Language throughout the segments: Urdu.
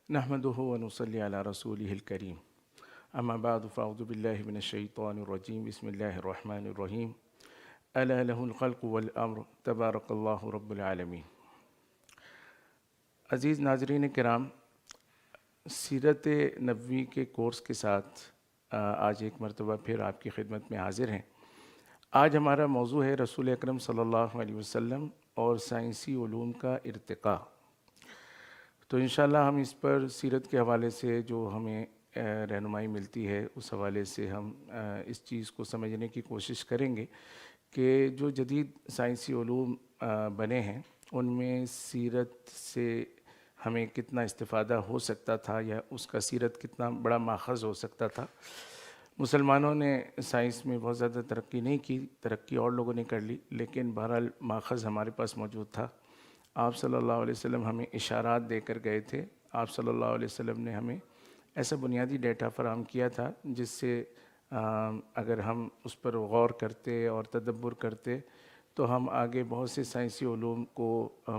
نحمده ونصلي على رسوله الكريم اما بعد فاعوذ بالله من الشیطان الرجیم بسم اللہ الرحمن الرحیم الا له الخلق والامر تبارک اللہ رب العالمین۔ عزیز ناظرین کرام، سیرت نبوی کے کورس کے ساتھ آج ایک مرتبہ پھر آپ کی خدمت میں حاضر ہیں۔ آج ہمارا موضوع ہے رسول اکرم صلی اللہ علیہ وسلم اور سائنسی علوم کا ارتقاء۔ تو انشاءاللہ ہم اس پر سیرت کے حوالے سے جو ہمیں رہنمائی ملتی ہے اس حوالے سے ہم اس چیز کو سمجھنے کی کوشش کریں گے کہ جو جدید سائنسی علوم بنے ہیں ان میں سیرت سے ہمیں کتنا استفادہ ہو سکتا تھا یا اس کا سیرت کتنا بڑا ماخذ ہو سکتا تھا۔ مسلمانوں نے سائنس میں بہت زیادہ ترقی نہیں کی، ترقی اور لوگوں نے کر لی، لیکن بہرحال ماخذ ہمارے پاس موجود تھا۔ آپ صلی اللہ علیہ وسلم ہمیں اشارات دے کر گئے تھے۔ آپ صلی اللہ علیہ وسلم نے ہمیں ایسا بنیادی ڈیٹا فراہم کیا تھا جس سے اگر ہم اس پر غور کرتے اور تدبر کرتے تو ہم آگے بہت سے سائنسی علوم کو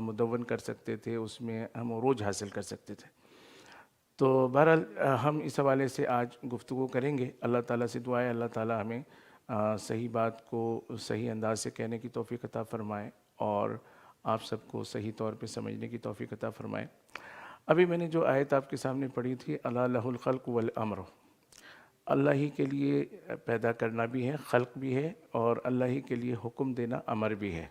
مدون کر سکتے تھے، اس میں ہم عروج حاصل کر سکتے تھے۔ تو بہرحال ہم اس حوالے سے آج گفتگو کریں گے۔ اللہ تعالیٰ سے دعا ہے اللہ تعالیٰ ہمیں صحیح بات کو صحیح انداز سے کہنے کی توفیق عطا فرمائے اور آپ سب کو صحیح طور پہ سمجھنے کی توفیق عطا فرمائے۔ ابھی میں نے جو آیت آپ کے سامنے پڑھی تھی، الا لہ الخلق والامر، اللہ ہی کے لیے پیدا کرنا بھی ہے، خلق بھی ہے، اور اللہ ہی کے لیے حکم دینا امر بھی ہے۔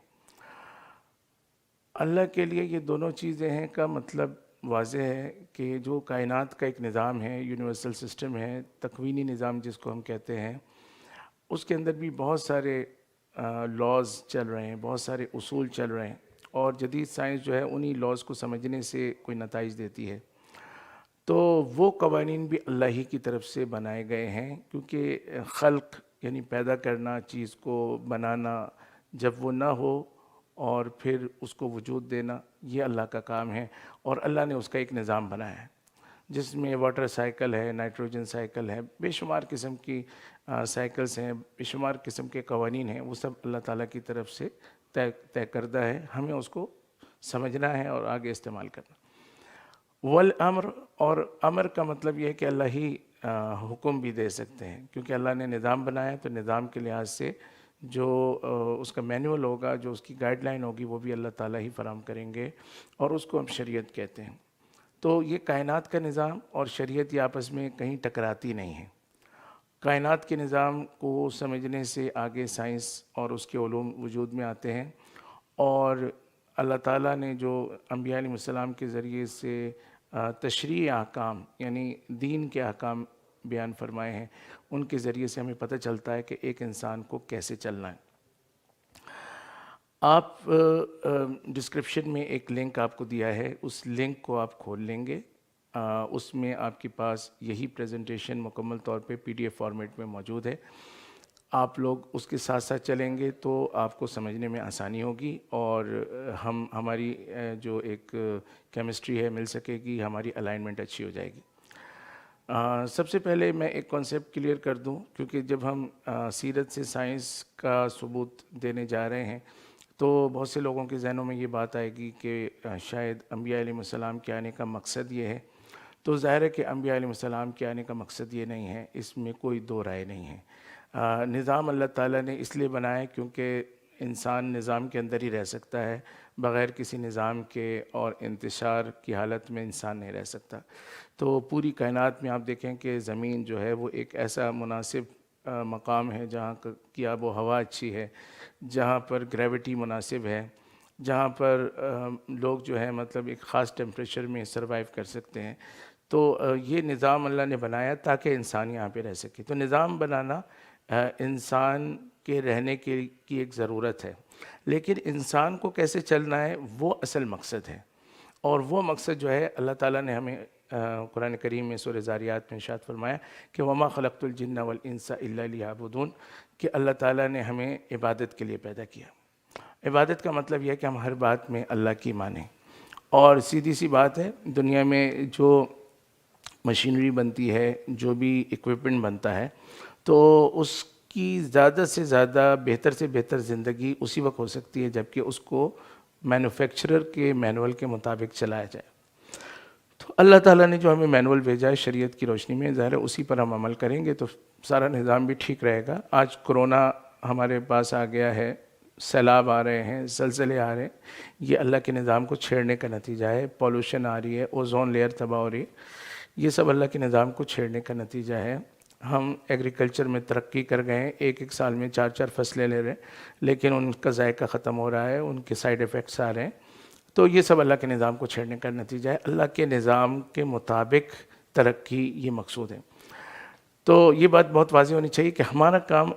اللہ کے لیے یہ دونوں چیزیں ہیں کا مطلب واضح ہے کہ جو کائنات کا ایک نظام ہے، یونیورسل سسٹم ہے، تکوینی نظام جس کو ہم کہتے ہیں، اس کے اندر بھی بہت سارے لاز چل رہے ہیں، بہت سارے اصول چل رہے ہیں، اور جدید سائنس جو ہے انہی لاز کو سمجھنے سے کوئی نتائج دیتی ہے۔ تو وہ قوانین بھی اللہ ہی کی طرف سے بنائے گئے ہیں، کیونکہ خلق یعنی پیدا کرنا، چیز کو بنانا، جب وہ نہ ہو اور پھر اس کو وجود دینا، یہ اللہ کا کام ہے، اور اللہ نے اس کا ایک نظام بنایا ہے جس میں واٹر سائیکل ہے، نائٹروجن سائیکل ہے، بے شمار قسم کی سائیکلز ہیں، بے شمار قسم کے قوانین ہیں، وہ سب اللہ تعالیٰ کی طرف سے طے کردہ ہے، ہمیں اس کو سمجھنا ہے اور آگے استعمال کرنا۔ والامر، اور امر کا مطلب یہ ہے کہ اللہ ہی حکم بھی دے سکتے ہیں، کیونکہ اللہ نے نظام بنایا ہے، تو نظام کے لحاظ سے جو اس کا مینول ہوگا، جو اس کی گائیڈ لائن ہوگی، وہ بھی اللہ تعالیٰ ہی فراہم کریں گے، اور اس کو ہم شریعت کہتے ہیں۔ تو یہ کائنات کا نظام اور شریعت یہ آپس میں کہیں ٹکراتی نہیں ہے۔ کائنات کے نظام کو سمجھنے سے آگے سائنس اور اس کے علوم وجود میں آتے ہیں، اور اللہ تعالیٰ نے جو انبیاء علیہ السلام کے ذریعے سے تشریع احکام یعنی دین کے احکام بیان فرمائے ہیں، ان کے ذریعے سے ہمیں پتہ چلتا ہے کہ ایک انسان کو کیسے چلنا ہے۔ آپ ڈسکرپشن میں ایک لنک آپ کو دیا ہے، اس لنک کو آپ کھول لیں گے، اس میں آپ کے پاس یہی پریزنٹیشن مکمل طور پہ PDF فارمیٹ میں موجود ہے۔ آپ لوگ اس کے ساتھ ساتھ چلیں گے تو آپ کو سمجھنے میں آسانی ہوگی، اور ہماری جو ایک کیمسٹری ہے مل سکے گی، ہماری الائنمنٹ اچھی ہو جائے گی۔ سب سے پہلے میں ایک کانسیپٹ کلیئر کر دوں، کیونکہ جب ہم سیرت سے سائنس کا ثبوت دینے جا رہے ہیں تو بہت سے لوگوں کے ذہنوں میں یہ بات آئے گی کہ شاید انبیاء علیہ السلام کے آنے کا مقصد یہ ہے۔ تو ظاہر ہے کہ انبیاء علیہ السلام کے آنے کا مقصد یہ نہیں ہے، اس میں کوئی دو رائے نہیں ہے۔ نظام اللہ تعالیٰ نے اس لیے بنایا کیونکہ انسان نظام کے اندر ہی رہ سکتا ہے، بغیر کسی نظام کے اور انتشار کی حالت میں انسان نہیں رہ سکتا۔ تو پوری کائنات میں آپ دیکھیں کہ زمین جو ہے وہ ایک ایسا مناسب مقام ہے جہاں کی آب و ہوا اچھی ہے، جہاں پر گریوٹی مناسب ہے، جہاں پر لوگ جو ہے مطلب ایک خاص ٹیمپریچر میں سروائیو کر سکتے ہیں۔ تو یہ نظام اللہ نے بنایا تاکہ انسان یہاں پہ رہ سکے۔ تو نظام بنانا انسان کے رہنے کی ایک ضرورت ہے، لیکن انسان کو کیسے چلنا ہے وہ اصل مقصد ہے، اور وہ مقصد جو ہے اللہ تعالیٰ نے ہمیں قرآن کریم میں سورہ ذاریات میں ارشاد فرمایا کہ وما خلقت الجن والانس الا لیعبدون، کہ اللہ تعالیٰ نے ہمیں عبادت کے لیے پیدا کیا۔ عبادت کا مطلب یہ ہے کہ ہم ہر بات میں اللہ کی مانیں، اور سیدھی سی بات ہے، دنیا میں جو مشینری بنتی ہے، جو بھی ایکوپمنٹ بنتا ہے، تو اس کی زیادہ سے زیادہ بہتر سے بہتر زندگی اسی وقت ہو سکتی ہے جبکہ اس کو مینوفیکچرر کے مینول کے مطابق چلایا جائے۔ تو اللہ تعالیٰ نے جو ہمیں مینول بھیجا ہے شریعت کی روشنی میں، ظاہر ہے اسی پر ہم عمل کریں گے تو سارا نظام بھی ٹھیک رہے گا۔ آج کرونا ہمارے پاس آ گیا ہے، سیلاب آ رہے ہیں، زلزلے آ رہے ہیں، یہ اللہ کے نظام کو چھیڑنے کا نتیجہ ہے۔ پولوشن آ رہی ہے، اوزون لیئر تباہ ہو رہی ہے، یہ سب اللہ کے نظام کو چھیڑنے کا نتیجہ ہے۔ ہم ایگریکلچر میں ترقی کر گئے ہیں، ایک سال میں 4 فصلیں لے رہے ہیں، لیکن ان کا ذائقہ ختم ہو رہا ہے، ان کے سائیڈ ایفیکٹس آ رہے ہیں۔ تو یہ سب اللہ کے نظام کو چھیڑنے کا نتیجہ ہے۔ اللہ کے نظام کے مطابق ترقی یہ مقصود ہے۔ تو یہ بات بہت واضح ہونی چاہیے کہ ہمارا کام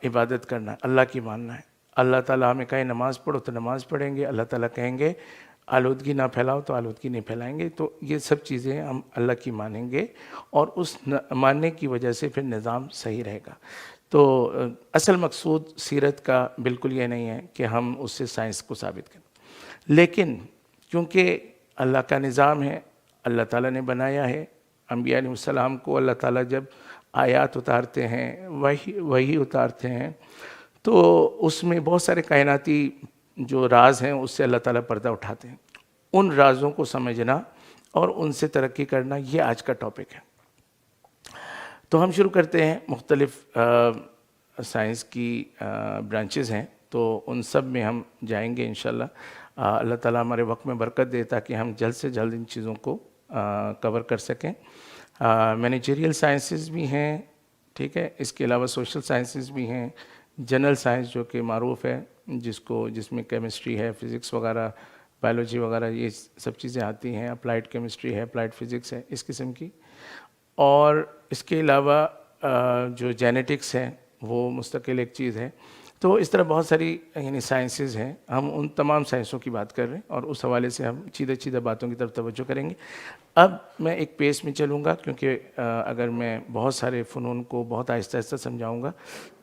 عبادت کرنا ہے، اللہ کی ماننا ہے۔ اللہ تعالیٰ ہمیں کہیں نماز پڑھو تو نماز پڑھیں گے، اللہ تعالیٰ کہیں گے آلودگی نہ پھیلاؤ تو آلودگی نہیں پھیلائیں گے۔ تو یہ سب چیزیں ہم اللہ کی مانیں گے، اور اس ماننے کی وجہ سے پھر نظام صحیح رہے گا۔ تو اصل مقصود سیرت کا بالکل یہ نہیں ہے کہ ہم اس سے سائنس کو ثابت کریں، لیکن کیونکہ اللہ کا نظام ہے، اللہ تعالیٰ نے بنایا ہے، انبیاء علیہ السلام کو اللہ تعالیٰ جب آیات اتارتے ہیں، وحی اتارتے ہیں، تو اس میں بہت سارے کائناتی جو راز ہیں اس سے اللہ تعالیٰ پردہ اٹھاتے ہیں۔ ان رازوں کو سمجھنا اور ان سے ترقی کرنا، یہ آج کا ٹاپک ہے۔ تو ہم شروع کرتے ہیں۔ مختلف سائنس کی برانچز ہیں، تو ان سب میں ہم جائیں گے انشاءاللہ۔ اللہ تعالیٰ ہمارے وقت میں برکت دے تاکہ ہم جلد سے جلد ان چیزوں کو کور کر سکیں۔ مینیجریل سائنسز بھی ہیں، ٹھیک ہے، اس کے علاوہ سوشل سائنسز بھی ہیں، جنرل سائنس جو کہ معروف ہے، جس میں کیمسٹری ہے، فزکس وغیرہ، بایولوجی وغیرہ، یہ سب چیزیں آتی ہیں، اپلائیڈ کیمسٹری ہے، اپلائیڈ فزکس ہے، اس قسم کی۔ اور اس کے علاوہ جو جینیٹکس ہے وہ مستقل ایک چیز ہے۔ تو اس طرح بہت ساری یعنی سائنسز ہیں، ہم ان تمام سائنسوں کی بات کر رہے ہیں، اور اس حوالے سے ہم چیدہ باتوں کی طرف توجہ کریں گے۔ اب میں ایک پیس میں چلوں گا، کیونکہ اگر میں بہت سارے فنون کو بہت آہستہ آہستہ سمجھاؤں گا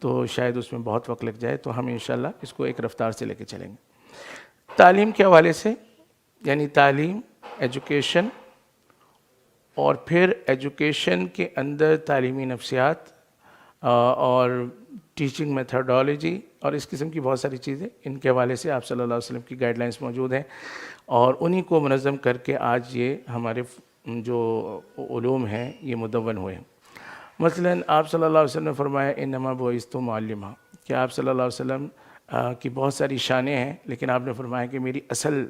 تو شاید اس میں بہت وقت لگ جائے، تو ہم انشاءاللہ اس کو ایک رفتار سے لے کے چلیں گے۔ تعلیم کے حوالے سے، یعنی تعلیم، ایجوکیشن، اور پھر ایجوکیشن کے اندر تعلیمی نفسیات اور ٹیچنگ میتھڈالوجی اور اس قسم کی بہت ساری چیزیں، ان کے حوالے سے آپ صلی اللہ علیہ وسلم کی گائیڈ لائنس موجود ہیں، اور انہی کو منظم کر کے آج یہ ہمارے جو علوم ہیں یہ مدون ہوئے ہیں۔ مثلاً آپ صلی اللہ علیہ وسلم نے فرمایا انما بعثت معلما، کہ آپ صلی اللہ علیہ وسلم کی بہت ساری شانیں ہیں، لیکن آپ نے فرمایا کہ میری اصل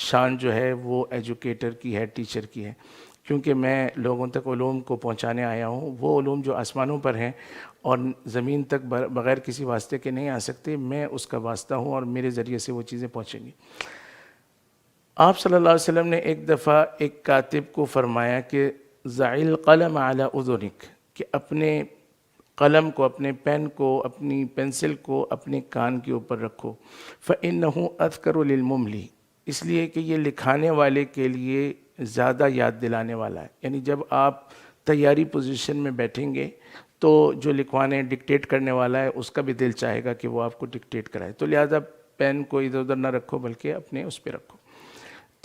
شان جو ہے وہ ایجوکیٹر کی ہے، ٹیچر کی ہے، کیونکہ میں لوگوں تک علوم کو پہنچانے آیا ہوں۔ وہ علوم جو آسمانوں پر ہیں اور زمین تک بغیر کسی واسطے کے نہیں آ سکتے، میں اس کا واسطہ ہوں، اور میرے ذریعے سے وہ چیزیں پہنچیں گی۔ آپ صلی اللہ علیہ وسلم نے ایک دفعہ ایک کاتب کو فرمایا کہ ضع القلم علی اذنک، کہ اپنے قلم کو، اپنے پین کو، اپنی پنسل کو اپنے کان کے اوپر رکھو، فإنہ اذکر للمملی، اس لیے کہ یہ لکھانے والے کے لیے زیادہ یاد دلانے والا ہے۔ یعنی جب آپ تیاری پوزیشن میں بیٹھیں گے تو جو لکھوانے ڈکٹیٹ کرنے والا ہے اس کا بھی دل چاہے گا کہ وہ آپ کو ڈکٹیٹ کرائے، تو لہٰذا پین کو ادھر ادھر نہ رکھو بلکہ اپنے اس پہ رکھو۔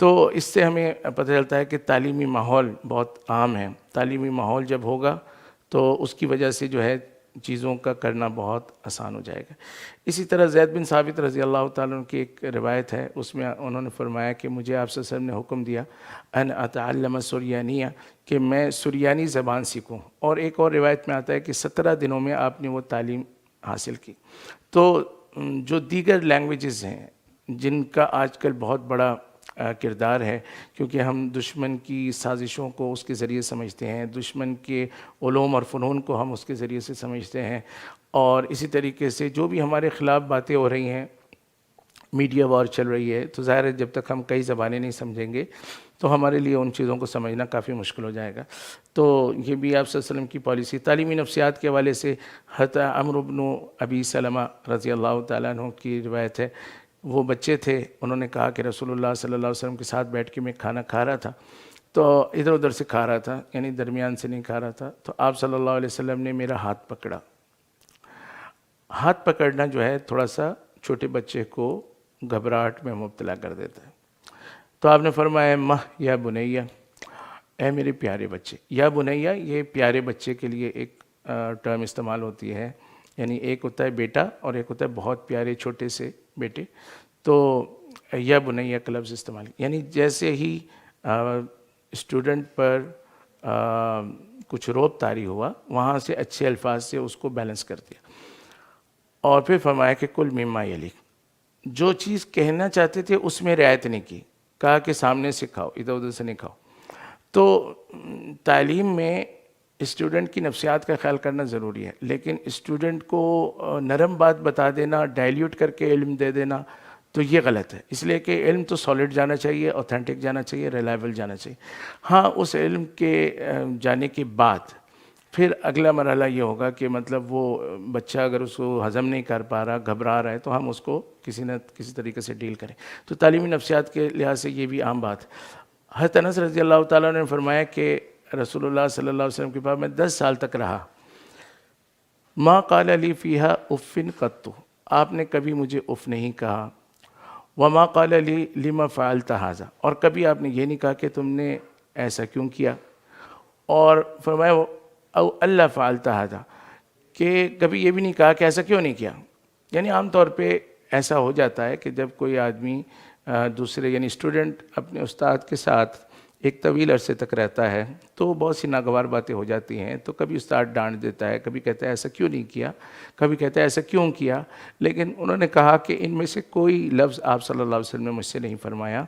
تو اس سے ہمیں پتہ چلتا ہے کہ تعلیمی ماحول بہت عام ہے۔ تعلیمی ماحول جب ہوگا تو اس کی وجہ سے جو ہے چیزوں کا کرنا بہت آسان ہو جائے گا۔ اسی طرح زید بن ثابت رضی اللہ تعالیٰ عنہ کی ایک روایت ہے، اس میں انہوں نے فرمایا کہ مجھے آپ صلی اللہ علیہ وسلم نے حکم دیا ان اتعلم سریانیہ، کہ میں سریانی زبان سیکھوں، اور ایک اور روایت میں آتا ہے کہ 17 دنوں میں آپ نے وہ تعلیم حاصل کی۔ تو جو دیگر لینگویجز ہیں جن کا آج کل بہت بڑا کردار ہے، کیونکہ ہم دشمن کی سازشوں کو اس کے ذریعے سمجھتے ہیں، دشمن کے علوم اور فنون کو ہم اس کے ذریعے سے سمجھتے ہیں، اور اسی طریقے سے جو بھی ہمارے خلاف باتیں ہو رہی ہیں، میڈیا وار چل رہی ہے، تو ظاہر ہے جب تک ہم کئی زبانیں نہیں سمجھیں گے تو ہمارے لیے ان چیزوں کو سمجھنا کافی مشکل ہو جائے گا۔ تو یہ بھی آپ صلی اللہ علیہ وسلم کی پالیسی۔ تعلیمی نفسیات کے حوالے سے حضرت عمرو بن ابی سلمہ رضی اللہ تعالیٰ عنہ کی روایت ہے، وہ بچے تھے، انہوں نے کہا کہ رسول اللہ صلی اللہ علیہ وسلم کے ساتھ بیٹھ کے میں کھانا کھا رہا تھا، تو ادھر ادھر سے کھا رہا تھا، یعنی درمیان سے نہیں کھا رہا تھا، تو آپ صلی اللہ علیہ وسلم نے میرا ہاتھ پکڑا۔ ہاتھ پکڑنا جو ہے تھوڑا سا چھوٹے بچے کو گھبراہٹ میں مبتلا کر دیتا ہے، تو آپ نے فرمایا مہ یا بنیہ، اے میرے پیارے بچے۔ یا بنیہ یہ پیارے بچے کے لیے ایک ٹرم استعمال ہوتی ہے، یعنی ایک ہوتا ہے بیٹا اور ایک ہوتا ہے بہت پیارے چھوٹے سے بیٹے، تو یا بنیہ کا لفظ استعمال، یعنی جیسے ہی اسٹوڈنٹ پر کچھ روب طاری ہوا، وہاں سے اچھے الفاظ سے اس کو بیلنس کر دیا، اور پھر فرمایا کہ کل مما یلیک، جو چیز کہنا چاہتے تھے اس میں رعایت نہیں کی، کہا کہ سامنے سے کھاؤ، ادھر ادھر سے نہیں کھاؤ۔ تو تعلیم میں اسٹوڈنٹ کی نفسیات کا خیال کرنا ضروری ہے، لیکن اسٹوڈنٹ کو نرم بات بتا دینا، ڈائلیوٹ کر کے علم دے دینا، تو یہ غلط ہے، اس لیے کہ علم تو سالڈ جانا چاہیے، اوتھینٹک جانا چاہیے، ریلائبل جانا چاہیے۔ ہاں، اس علم کے جانے کے بعد پھر اگلا مرحلہ یہ ہوگا کہ مطلب وہ بچہ اگر اس کو ہضم نہیں کر پا رہا، گھبرا رہا ہے، تو ہم اس کو کسی نہ کسی طریقے سے ڈیل کریں۔ تو تعلیمی نفسیات کے لحاظ سے یہ بھی عام بات ہے۔ حضرت انس رضی اللہ تعالیٰ نے فرمایا کہ رسول اللہ صلی اللہ علیہ وسلم کے پاس میں 10 سال تک رہا، ما قال لی فیہا اف قط، آپ نے کبھی مجھے اف نہیں کہا، وما قال لی لما فعلت ھذا، اور کبھی آپ نے یہ نہیں کہا کہ تم نے ایسا کیوں کیا، اور فرمایا او اللہ فعلت ھذا، کہ کبھی یہ بھی نہیں کہا کہ ایسا کیوں نہیں کیا۔ یعنی عام طور پہ ایسا ہو جاتا ہے کہ جب کوئی آدمی دوسرے یعنی اسٹوڈنٹ اپنے استاد کے ساتھ ایک طویل عرصے تک رہتا ہے تو بہت سی ناگوار باتیں ہو جاتی ہیں، تو کبھی استاد ڈانٹ دیتا ہے، کبھی کہتا ہے ایسا کیوں نہیں کیا، کبھی کہتا ہے ایسا کیوں کیا، لیکن انہوں نے کہا کہ ان میں سے کوئی لفظ آپ صلی اللہ علیہ وسلم نے مجھ سے نہیں فرمایا۔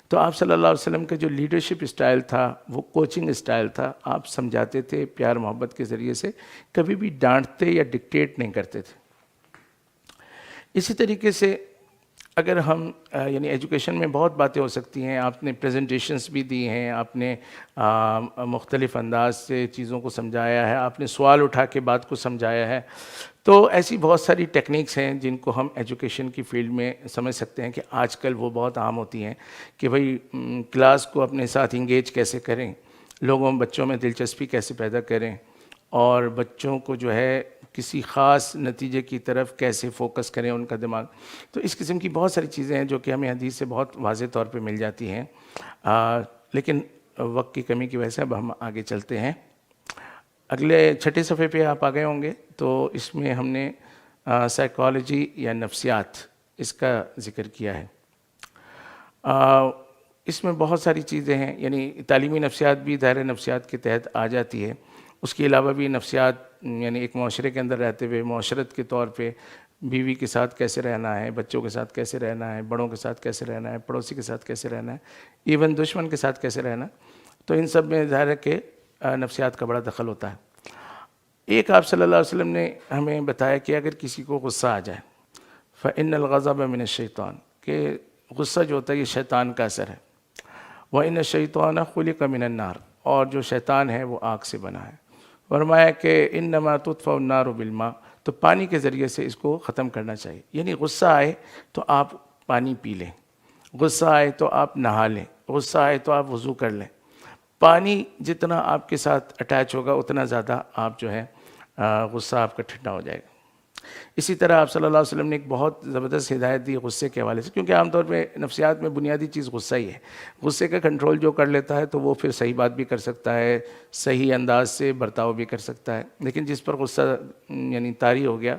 تو آپ صلی اللہ علیہ وسلم کا جو لیڈرشپ اسٹائل تھا، وہ کوچنگ اسٹائل تھا، آپ سمجھاتے تھے پیار محبت کے ذریعے سے، کبھی بھی ڈانٹتے یا ڈکٹیٹ نہیں کرتے تھے۔ اسی طریقے سے اگر ہم یعنی ایجوکیشن میں بہت باتیں ہو سکتی ہیں، آپ نے پریزنٹیشنز بھی دی ہیں، آپ نے مختلف انداز سے چیزوں کو سمجھایا ہے، آپ نے سوال اٹھا کے بات کو سمجھایا ہے، تو ایسی بہت ساری ٹیکنیکس ہیں جن کو ہم ایجوکیشن کی فیلڈ میں سمجھ سکتے ہیں کہ آج کل وہ بہت عام ہوتی ہیں کہ بھئی کلاس کو اپنے ساتھ انگیج کیسے کریں، بچوں میں دلچسپی کیسے پیدا کریں، اور بچوں کو جو ہے کسی خاص نتیجے کی طرف کیسے فوکس کریں ان کا دماغ۔ تو اس قسم کی بہت ساری چیزیں ہیں جو کہ ہمیں حدیث سے بہت واضح طور پہ مل جاتی ہیں، لیکن وقت کی کمی کی وجہ سے اب ہم آگے چلتے ہیں۔ اگلے 6 صفحے پہ آپ آ گئے ہوں گے، تو اس میں ہم نے سائیکالوجی یا نفسیات اس کا ذکر کیا ہے۔ اس میں بہت ساری چیزیں ہیں، یعنی تعلیمی نفسیات بھی دائرہ نفسیات کے تحت آ جاتی ہے۔ اس کے علاوہ بھی نفسیات یعنی ایک معاشرے کے اندر رہتے ہوئے معاشرت کے طور پہ بیوی کے ساتھ کیسے رہنا ہے، بچوں کے ساتھ کیسے رہنا ہے، بڑوں کے ساتھ کیسے رہنا ہے، پڑوسی کے ساتھ کیسے رہنا ہے، ایون دشمن کے ساتھ کیسے رہنا ہے، تو ان سب میں ظاہر ہے کہ نفسیات کا بڑا دخل ہوتا ہے۔ ایک آپ صلی اللہ علیہ وسلم نے ہمیں بتایا کہ اگر کسی کو غصہ آ جائے، فإن الغضب من الشیطان، کہ غصہ جو ہوتا ہے یہ شیطان کا اثر ہے، وإن الشیطان خلق من النار، اور جو شیطان ہے وہ آگ سے بنا ہے۔ فرمایا کہ انما تطفأ النار بالماء، تو پانی کے ذریعے سے اس کو ختم کرنا چاہیے۔ یعنی غصہ آئے تو آپ پانی پی لیں، غصہ آئے تو آپ نہا لیں، غصہ آئے تو آپ وضو کر لیں۔ پانی جتنا آپ کے ساتھ اٹیچ ہوگا اتنا زیادہ آپ جو ہے غصہ آپ کا ٹھنڈا ہو جائے گا۔ اسی طرح آپ صلی اللہ علیہ وسلم نے ایک بہت زبردست ہدایت دی غصے کے حوالے سے، کیونکہ عام طور پہ نفسیات میں بنیادی چیز غصہ ہی ہے۔ غصے کا کنٹرول جو کر لیتا ہے تو وہ پھر صحیح بات بھی کر سکتا ہے، صحیح انداز سے برتاؤ بھی کر سکتا ہے، لیکن جس پر غصہ یعنی طاری ہو گیا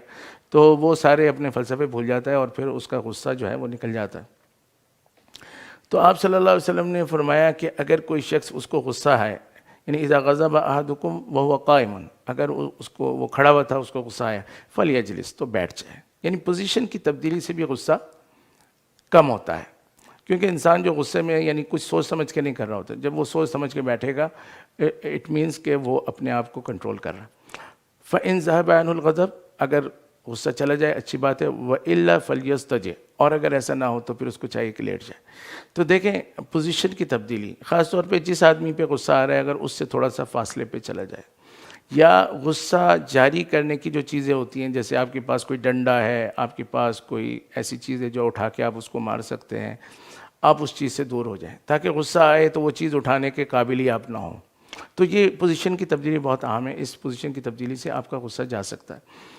تو وہ سارے اپنے فلسفے بھول جاتا ہے اور پھر اس کا غصہ جو ہے وہ نکل جاتا ہے۔ تو آپ صلی اللہ علیہ وسلم نے فرمایا کہ اگر کوئی شخص اس کو غصہ ہے، یعنی اذا غضب احدکم وهو قائم، اگر اس کو وہ کھڑا ہوا تھا اس کو غصہ آیا، فلیجلس، تو بیٹھ جائے۔ یعنی پوزیشن کی تبدیلی سے بھی غصہ کم ہوتا ہے، کیونکہ انسان جو غصے میں یعنی کچھ سوچ سمجھ کے نہیں کر رہا ہوتا، جب وہ سوچ سمجھ کے بیٹھے گا اٹ مینس کہ وہ اپنے آپ کو کنٹرول کر رہا ہے۔ فإن ذهب عنه الغضب، اگر غصہ چلا جائے اچھی بات ہے، وإلا فليستجع، اور اگر ایسا نہ ہو تو پھر اس کو چاہیے کہ لیٹ جائے۔ تو دیکھیں پوزیشن کی تبدیلی، خاص طور پہ جس آدمی پہ غصہ آ رہا ہے اگر اس سے تھوڑا سا فاصلے پہ چلا جائے، یا غصہ جاری کرنے کی جو چیزیں ہوتی ہیں، جیسے آپ کے پاس کوئی ڈنڈا ہے، آپ کے پاس کوئی ایسی چیز ہے جو اٹھا کے آپ اس کو مار سکتے ہیں، آپ اس چیز سے دور ہو جائیں تاکہ غصہ آئے تو وہ چیز اٹھانے کے قابل ہی آپ نہ ہوں۔ تو یہ پوزیشن کی تبدیلی بہت اہم ہے، اس پوزیشن کی تبدیلی سے آپ کا غصہ جا سکتا ہے۔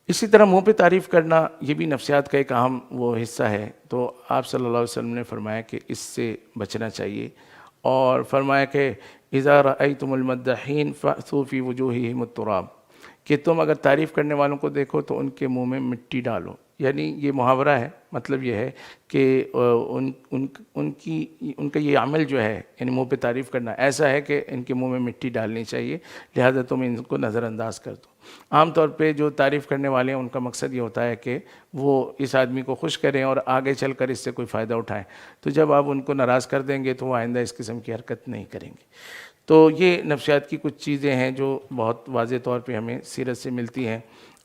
اسی طرح منہ پہ تعریف کرنا یہ بھی نفسیات کا ایک اہم وہ حصہ ہے، تو آپ صلی اللہ علیہ وسلم نے فرمایا کہ اس سے بچنا چاہیے، اور فرمایا کہ اذا رأیتم المدحین فأتوا فی وجوہہم التراب، کہ تم اگر تعریف کرنے والوں کو دیکھو تو ان کے منہ میں مٹی ڈالو، یعنی یہ محاورہ ہے، مطلب یہ ہے کہ ان کا یہ عمل جو ہے یعنی منہ پہ تعریف کرنا ایسا ہے کہ ان کے منہ میں مٹی ڈالنی چاہیے، لہذا تم ان کو نظر انداز کر دو۔ عام طور پہ جو تعریف کرنے والے ہیں ان کا مقصد یہ ہوتا ہے کہ وہ اس آدمی کو خوش کریں اور آگے چل کر اس سے کوئی فائدہ اٹھائیں، تو جب آپ ان کو ناراض کر دیں گے تو وہ آئندہ اس قسم کی حرکت نہیں کریں گے۔ تو یہ نفسیات کی کچھ چیزیں ہیں جو بہت واضح طور پہ ہمیں سیرت سے ملتی ہیں،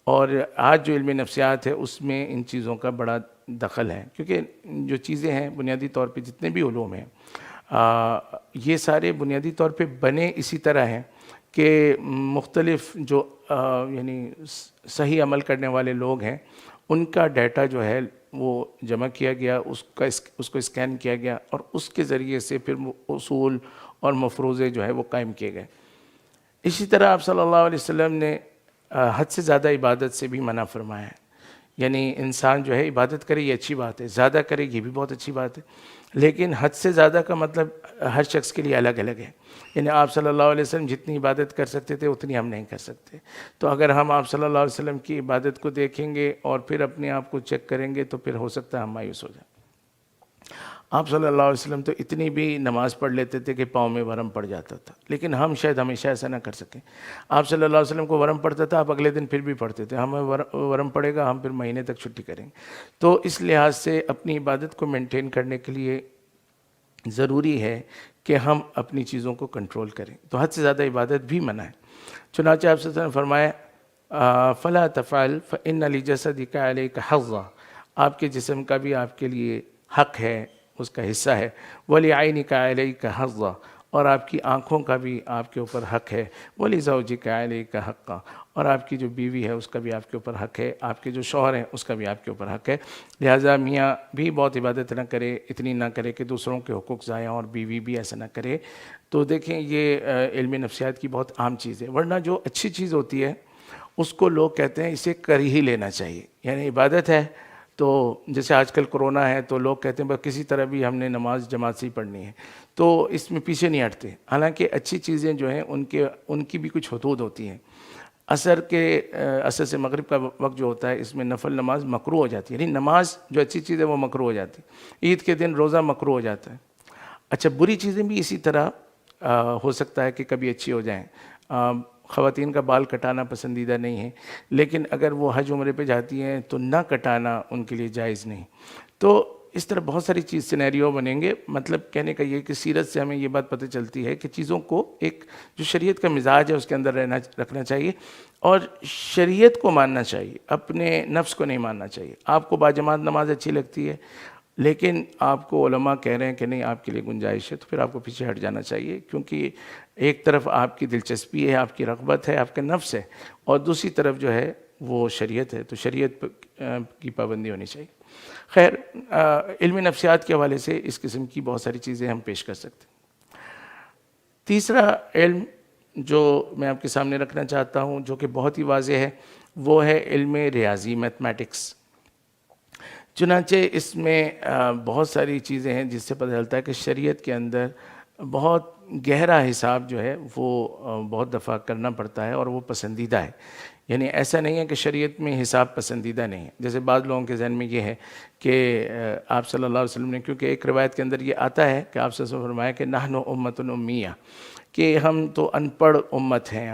اور آج جو علم نفسیات ہے اس میں ان چیزوں کا بڑا دخل ہے، کیونکہ جو چیزیں ہیں بنیادی طور پہ جتنے بھی علوم ہیں یہ سارے بنیادی طور پہ بنے اسی طرح ہیں کہ مختلف جو یعنی صحیح عمل کرنے والے لوگ ہیں ان کا ڈیٹا جو ہے وہ جمع کیا گیا، اس کو اسکین کیا گیا، اور اس کے ذریعے سے پھر اصول اور مفروضے جو ہے وہ قائم کیے گئے۔ اسی طرح آپ صلی اللہ علیہ وسلم نے حد سے زیادہ عبادت سے بھی منع فرمایا ہے، یعنی انسان جو ہے عبادت کرے یہ اچھی بات ہے، زیادہ کرے یہ بھی بہت اچھی بات ہے، لیکن حد سے زیادہ کا مطلب ہر شخص کے لیے الگ الگ ہے۔ یعنی آپ صلی اللہ علیہ وسلم جتنی عبادت کر سکتے تھے اتنی ہم نہیں کر سکتے، تو اگر ہم آپ صلی اللہ علیہ وسلم کی عبادت کو دیکھیں گے اور پھر اپنے آپ کو چیک کریں گے تو پھر ہو سکتا ہے ہم مایوس ہو جائیں۔ آپ صلی اللہ علیہ وسلم تو اتنی بھی نماز پڑھ لیتے تھے کہ پاؤں میں ورم پڑ جاتا تھا، لیکن ہم شاید ہمیشہ ایسا نہ کر سکیں۔ آپ صلی اللہ علیہ وسلم کو ورم پڑتا تھا، آپ اگلے دن پھر بھی پڑھتے تھے، ہمیں ورم پڑے گا ہم پھر مہینے تک چھٹی کریں گے۔ تو اس لحاظ سے اپنی عبادت کو مینٹین کرنے کے لیے ضروری ہے کہ ہم اپنی چیزوں کو کنٹرول کریں، تو حد سے زیادہ عبادت بھی منع ہے۔ چنانچہ آپ صلی اللہ علیہ وسلم نے فرمایا فلا تفعل فإن لجسدك عليك حظا، آپ کے جسم کا بھی آپ کے لیے حق ہے، اس کا حصہ ہے، وَلِعَيْنِكَ عَلَيْكَ حَظًّا، اور آپ کی آنکھوں کا بھی آپ کے اوپر حق ہے، وَلِزَوْجِكَ عَلَيْكَ حَقًّا، اور آپ کی جو بیوی ہے اس کا بھی آپ کے اوپر حق ہے، آپ کے جو شوہر ہیں اس کا بھی آپ کے اوپر حق ہے۔ لہٰذا میاں بھی بہت عبادت نہ کرے، اتنی نہ کرے کہ دوسروں کے حقوق ضائع ہوں، اور بیوی بھی ایسا نہ کرے۔ تو دیکھیں یہ علم نفسیات کی بہت عام چیز ہے، ورنہ جو اچھی چیز ہوتی ہے اس کو لوگ کہتے ہیں اسے کر ہی لینا چاہیے، یعنی عبادت ہے تو جیسے آج کل کرونا ہے تو لوگ کہتے ہیں بس کسی طرح بھی ہم نے نماز جماعت سے ہی پڑھنی ہے، تو اس میں پیچھے نہیں ہٹتے۔ حالانکہ اچھی چیزیں جو ہیں ان کی بھی کچھ حدود ہوتی ہیں۔ عصر سے مغرب کا وقت جو ہوتا ہے اس میں نفل نماز مکروہ ہو جاتی ہے، یعنی نماز جو اچھی چیز ہے وہ مکروہ ہو جاتی ہے۔ عید کے دن روزہ مکروہ ہو جاتا ہے۔ اچھا بری چیزیں بھی اسی طرح ہو سکتا ہے کہ کبھی اچھی ہو جائیں۔ خواتین کا بال کٹانا پسندیدہ نہیں ہے، لیکن اگر وہ حج عمرے پہ جاتی ہیں تو نہ کٹانا ان کے لیے جائز نہیں۔ تو اس طرح بہت ساری سینیریو بنیں گے۔ مطلب کہنے کا یہ کہ سیرت سے ہمیں یہ بات پتہ چلتی ہے کہ چیزوں کو ایک جو شریعت کا مزاج ہے اس کے اندر رکھنا چاہیے، اور شریعت کو ماننا چاہیے، اپنے نفس کو نہیں ماننا چاہیے۔ آپ کو باجماعت نماز اچھی لگتی ہے لیکن آپ کو علماء کہہ رہے ہیں کہ نہیں آپ کے لیے گنجائش ہے، تو پھر آپ کو پیچھے ہٹ جانا چاہیے، کیونکہ ایک طرف آپ کی دلچسپی ہے، آپ کی رغبت ہے، آپ کا نفس ہے، اور دوسری طرف جو ہے وہ شریعت ہے، تو شریعت کی پابندی ہونی چاہیے۔ خیر علم نفسیات کے حوالے سے اس قسم کی بہت ساری چیزیں ہم پیش کر سکتے ہیں۔ تیسرا علم جو میں آپ کے سامنے رکھنا چاہتا ہوں جو کہ بہت ہی واضح ہے وہ ہے علم ریاضی، میتھمیٹکس۔ چنانچہ اس میں بہت ساری چیزیں ہیں جس سے پتہ چلتا ہے کہ شریعت کے اندر بہت گہرا حساب جو ہے وہ بہت دفعہ کرنا پڑتا ہے اور وہ پسندیدہ ہے۔ یعنی ایسا نہیں ہے کہ شریعت میں حساب پسندیدہ نہیں ہے، جیسے بعض لوگوں کے ذہن میں یہ ہے کہ آپ صلی اللہ علیہ وسلم نے، کیونکہ ایک روایت کے اندر یہ آتا ہے کہ آپ صلی اللہ علیہ وسلم نے فرمایا کہ نحن امۃ امیہ، کہ ہم تو ان پڑھ امت ہیں،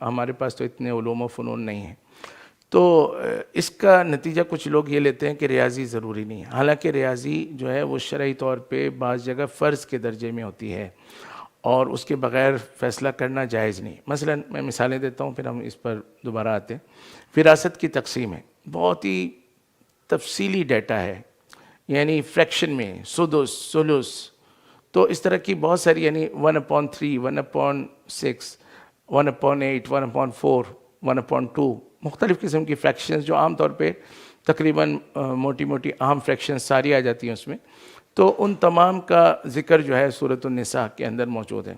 ہمارے پاس تو اتنے علوم و فنون نہیں ہیں۔ تو اس کا نتیجہ کچھ لوگ یہ لیتے ہیں کہ ریاضی ضروری نہیں ہے، حالانکہ ریاضی جو ہے وہ شرعی طور پہ بعض جگہ فرض کے درجے میں ہوتی ہے اور اس کے بغیر فیصلہ کرنا جائز نہیں۔ مثلا میں مثالیں دیتا ہوں پھر ہم اس پر دوبارہ آتے ہیں۔ وراثت کی تقسیم ہے، بہت ہی تفصیلی ڈیٹا ہے، یعنی فریکشن میں سدس، ثلث، تو اس طرح کی بہت ساری، یعنی 1/3، 1/6، 1/8، 1/4، 1/2، مختلف قسم کی فریکشنز جو عام طور پہ تقریباً موٹی موٹی اہم فریکشنز ساری آ جاتی ہیں اس میں، تو ان تمام کا ذکر جو ہے سورۃ النساء کے اندر موجود ہے۔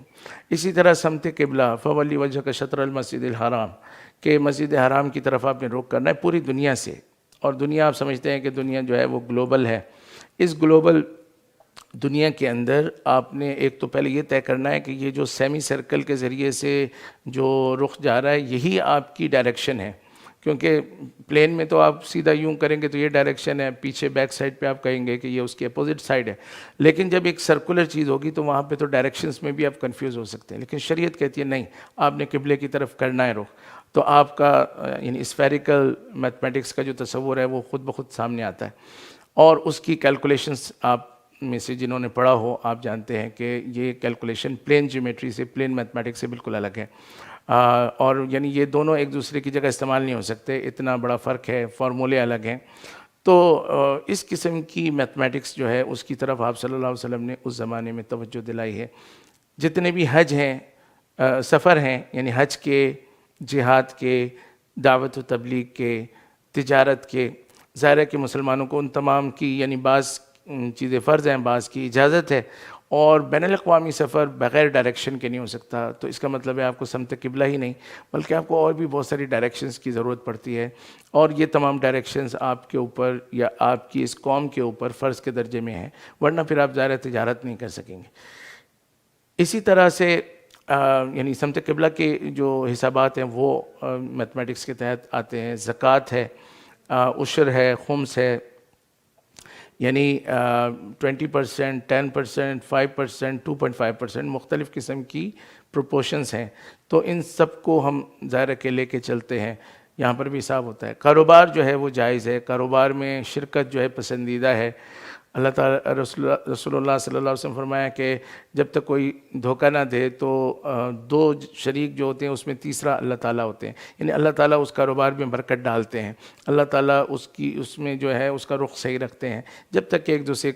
اسی طرح سمت قبلہ فولی وجہک شطر المسجد الحرام، کہ مسجد حرام کی طرف آپ نے رخ کرنا ہے پوری دنیا سے، اور دنیا آپ سمجھتے ہیں کہ دنیا جو ہے وہ گلوبل ہے۔ اس گلوبل دنیا کے اندر آپ نے ایک تو پہلے یہ طے کرنا ہے کہ یہ جو سیمی سرکل کے ذریعے سے جو رخ جا رہا ہے یہی آپ کی ڈائریکشن ہے، کیونکہ پلین میں تو آپ سیدھا یوں کریں گے تو یہ ڈائریکشن ہے، پیچھے بیک سائڈ پہ آپ کہیں گے کہ یہ اس کی اپوزٹ سائڈ ہے، لیکن جب ایک سرکولر چیز ہوگی تو وہاں پہ تو ڈائریکشنز میں بھی آپ کنفیوز ہو سکتے ہیں، لیکن شریعت کہتی ہے نہیں، آپ نے قبلے کی طرف کرنا ہے رخ، تو آپ کا یعنی اسفیریکل میتھمیٹکس کا جو تصور ہے وہ خود بخود سامنے آتا ہے، اور اس کی کیلکولیشنز آپ میں سے جنہوں نے پڑھا ہو آپ جانتے ہیں کہ یہ کیلکولیشن پلین جیومیٹری سے، پلین میتھمیٹکس سے بالکل الگ ہے، اور یعنی یہ دونوں ایک دوسرے کی جگہ استعمال نہیں ہو سکتے، اتنا بڑا فرق ہے، فارمولے الگ ہیں. تو اس قسم کی میتھمیٹکس جو ہے اس کی طرف آپ صلی اللہ علیہ وسلم نے اس زمانے میں توجہ دلائی ہے. جتنے بھی حج ہیں، سفر ہیں، یعنی حج کے، جہاد کے، دعوت و تبلیغ کے، تجارت کے، ظاہر ہے کہ مسلمانوں کو ان تمام کی یعنی بعض چیزیں فرض ہیں، بعض کی اجازت ہے، اور بین الاقوامی سفر بغیر ڈائریکشن کے نہیں ہو سکتا. تو اس کا مطلب ہے آپ کو سمت قبلہ ہی نہیں بلکہ آپ کو اور بھی بہت ساری ڈائریکشنز کی ضرورت پڑتی ہے، اور یہ تمام ڈائریکشنز آپ کے اوپر یا آپ کی اس قوم کے اوپر فرض کے درجے میں ہیں، ورنہ پھر آپ ظاہر تجارت نہیں کر سکیں گے. اسی طرح سے یعنی سمت قبلہ کے جو حسابات ہیں وہ میتھمیٹکس کے تحت آتے ہیں. زکوٰۃ ہے، عشر ہے، خمس ہے، یعنی 20%، 10%، 5%، 2.5%، مختلف قسم کی پروپورشنز ہیں. تو ان سب کو ہم ظاہر کے لے کے چلتے ہیں. یہاں پر بھی حساب ہوتا ہے. کاروبار جو ہے وہ جائز ہے، کاروبار میں شرکت جو ہے پسندیدہ ہے. اللہ تعالیٰ رسول اللہ صلی اللہ علیہ وسلم فرمایا کہ جب تک کوئی دھوکہ نہ دے تو دو شریک جو ہوتے ہیں اس میں تیسرا اللہ تعالیٰ ہوتے ہیں، یعنی اللہ تعالیٰ اس کاروبار میں برکت ڈالتے ہیں، اللہ تعالیٰ اس میں جو ہے اس کا رخ صحیح رکھتے ہیں جب تک کہ ایک دوسرے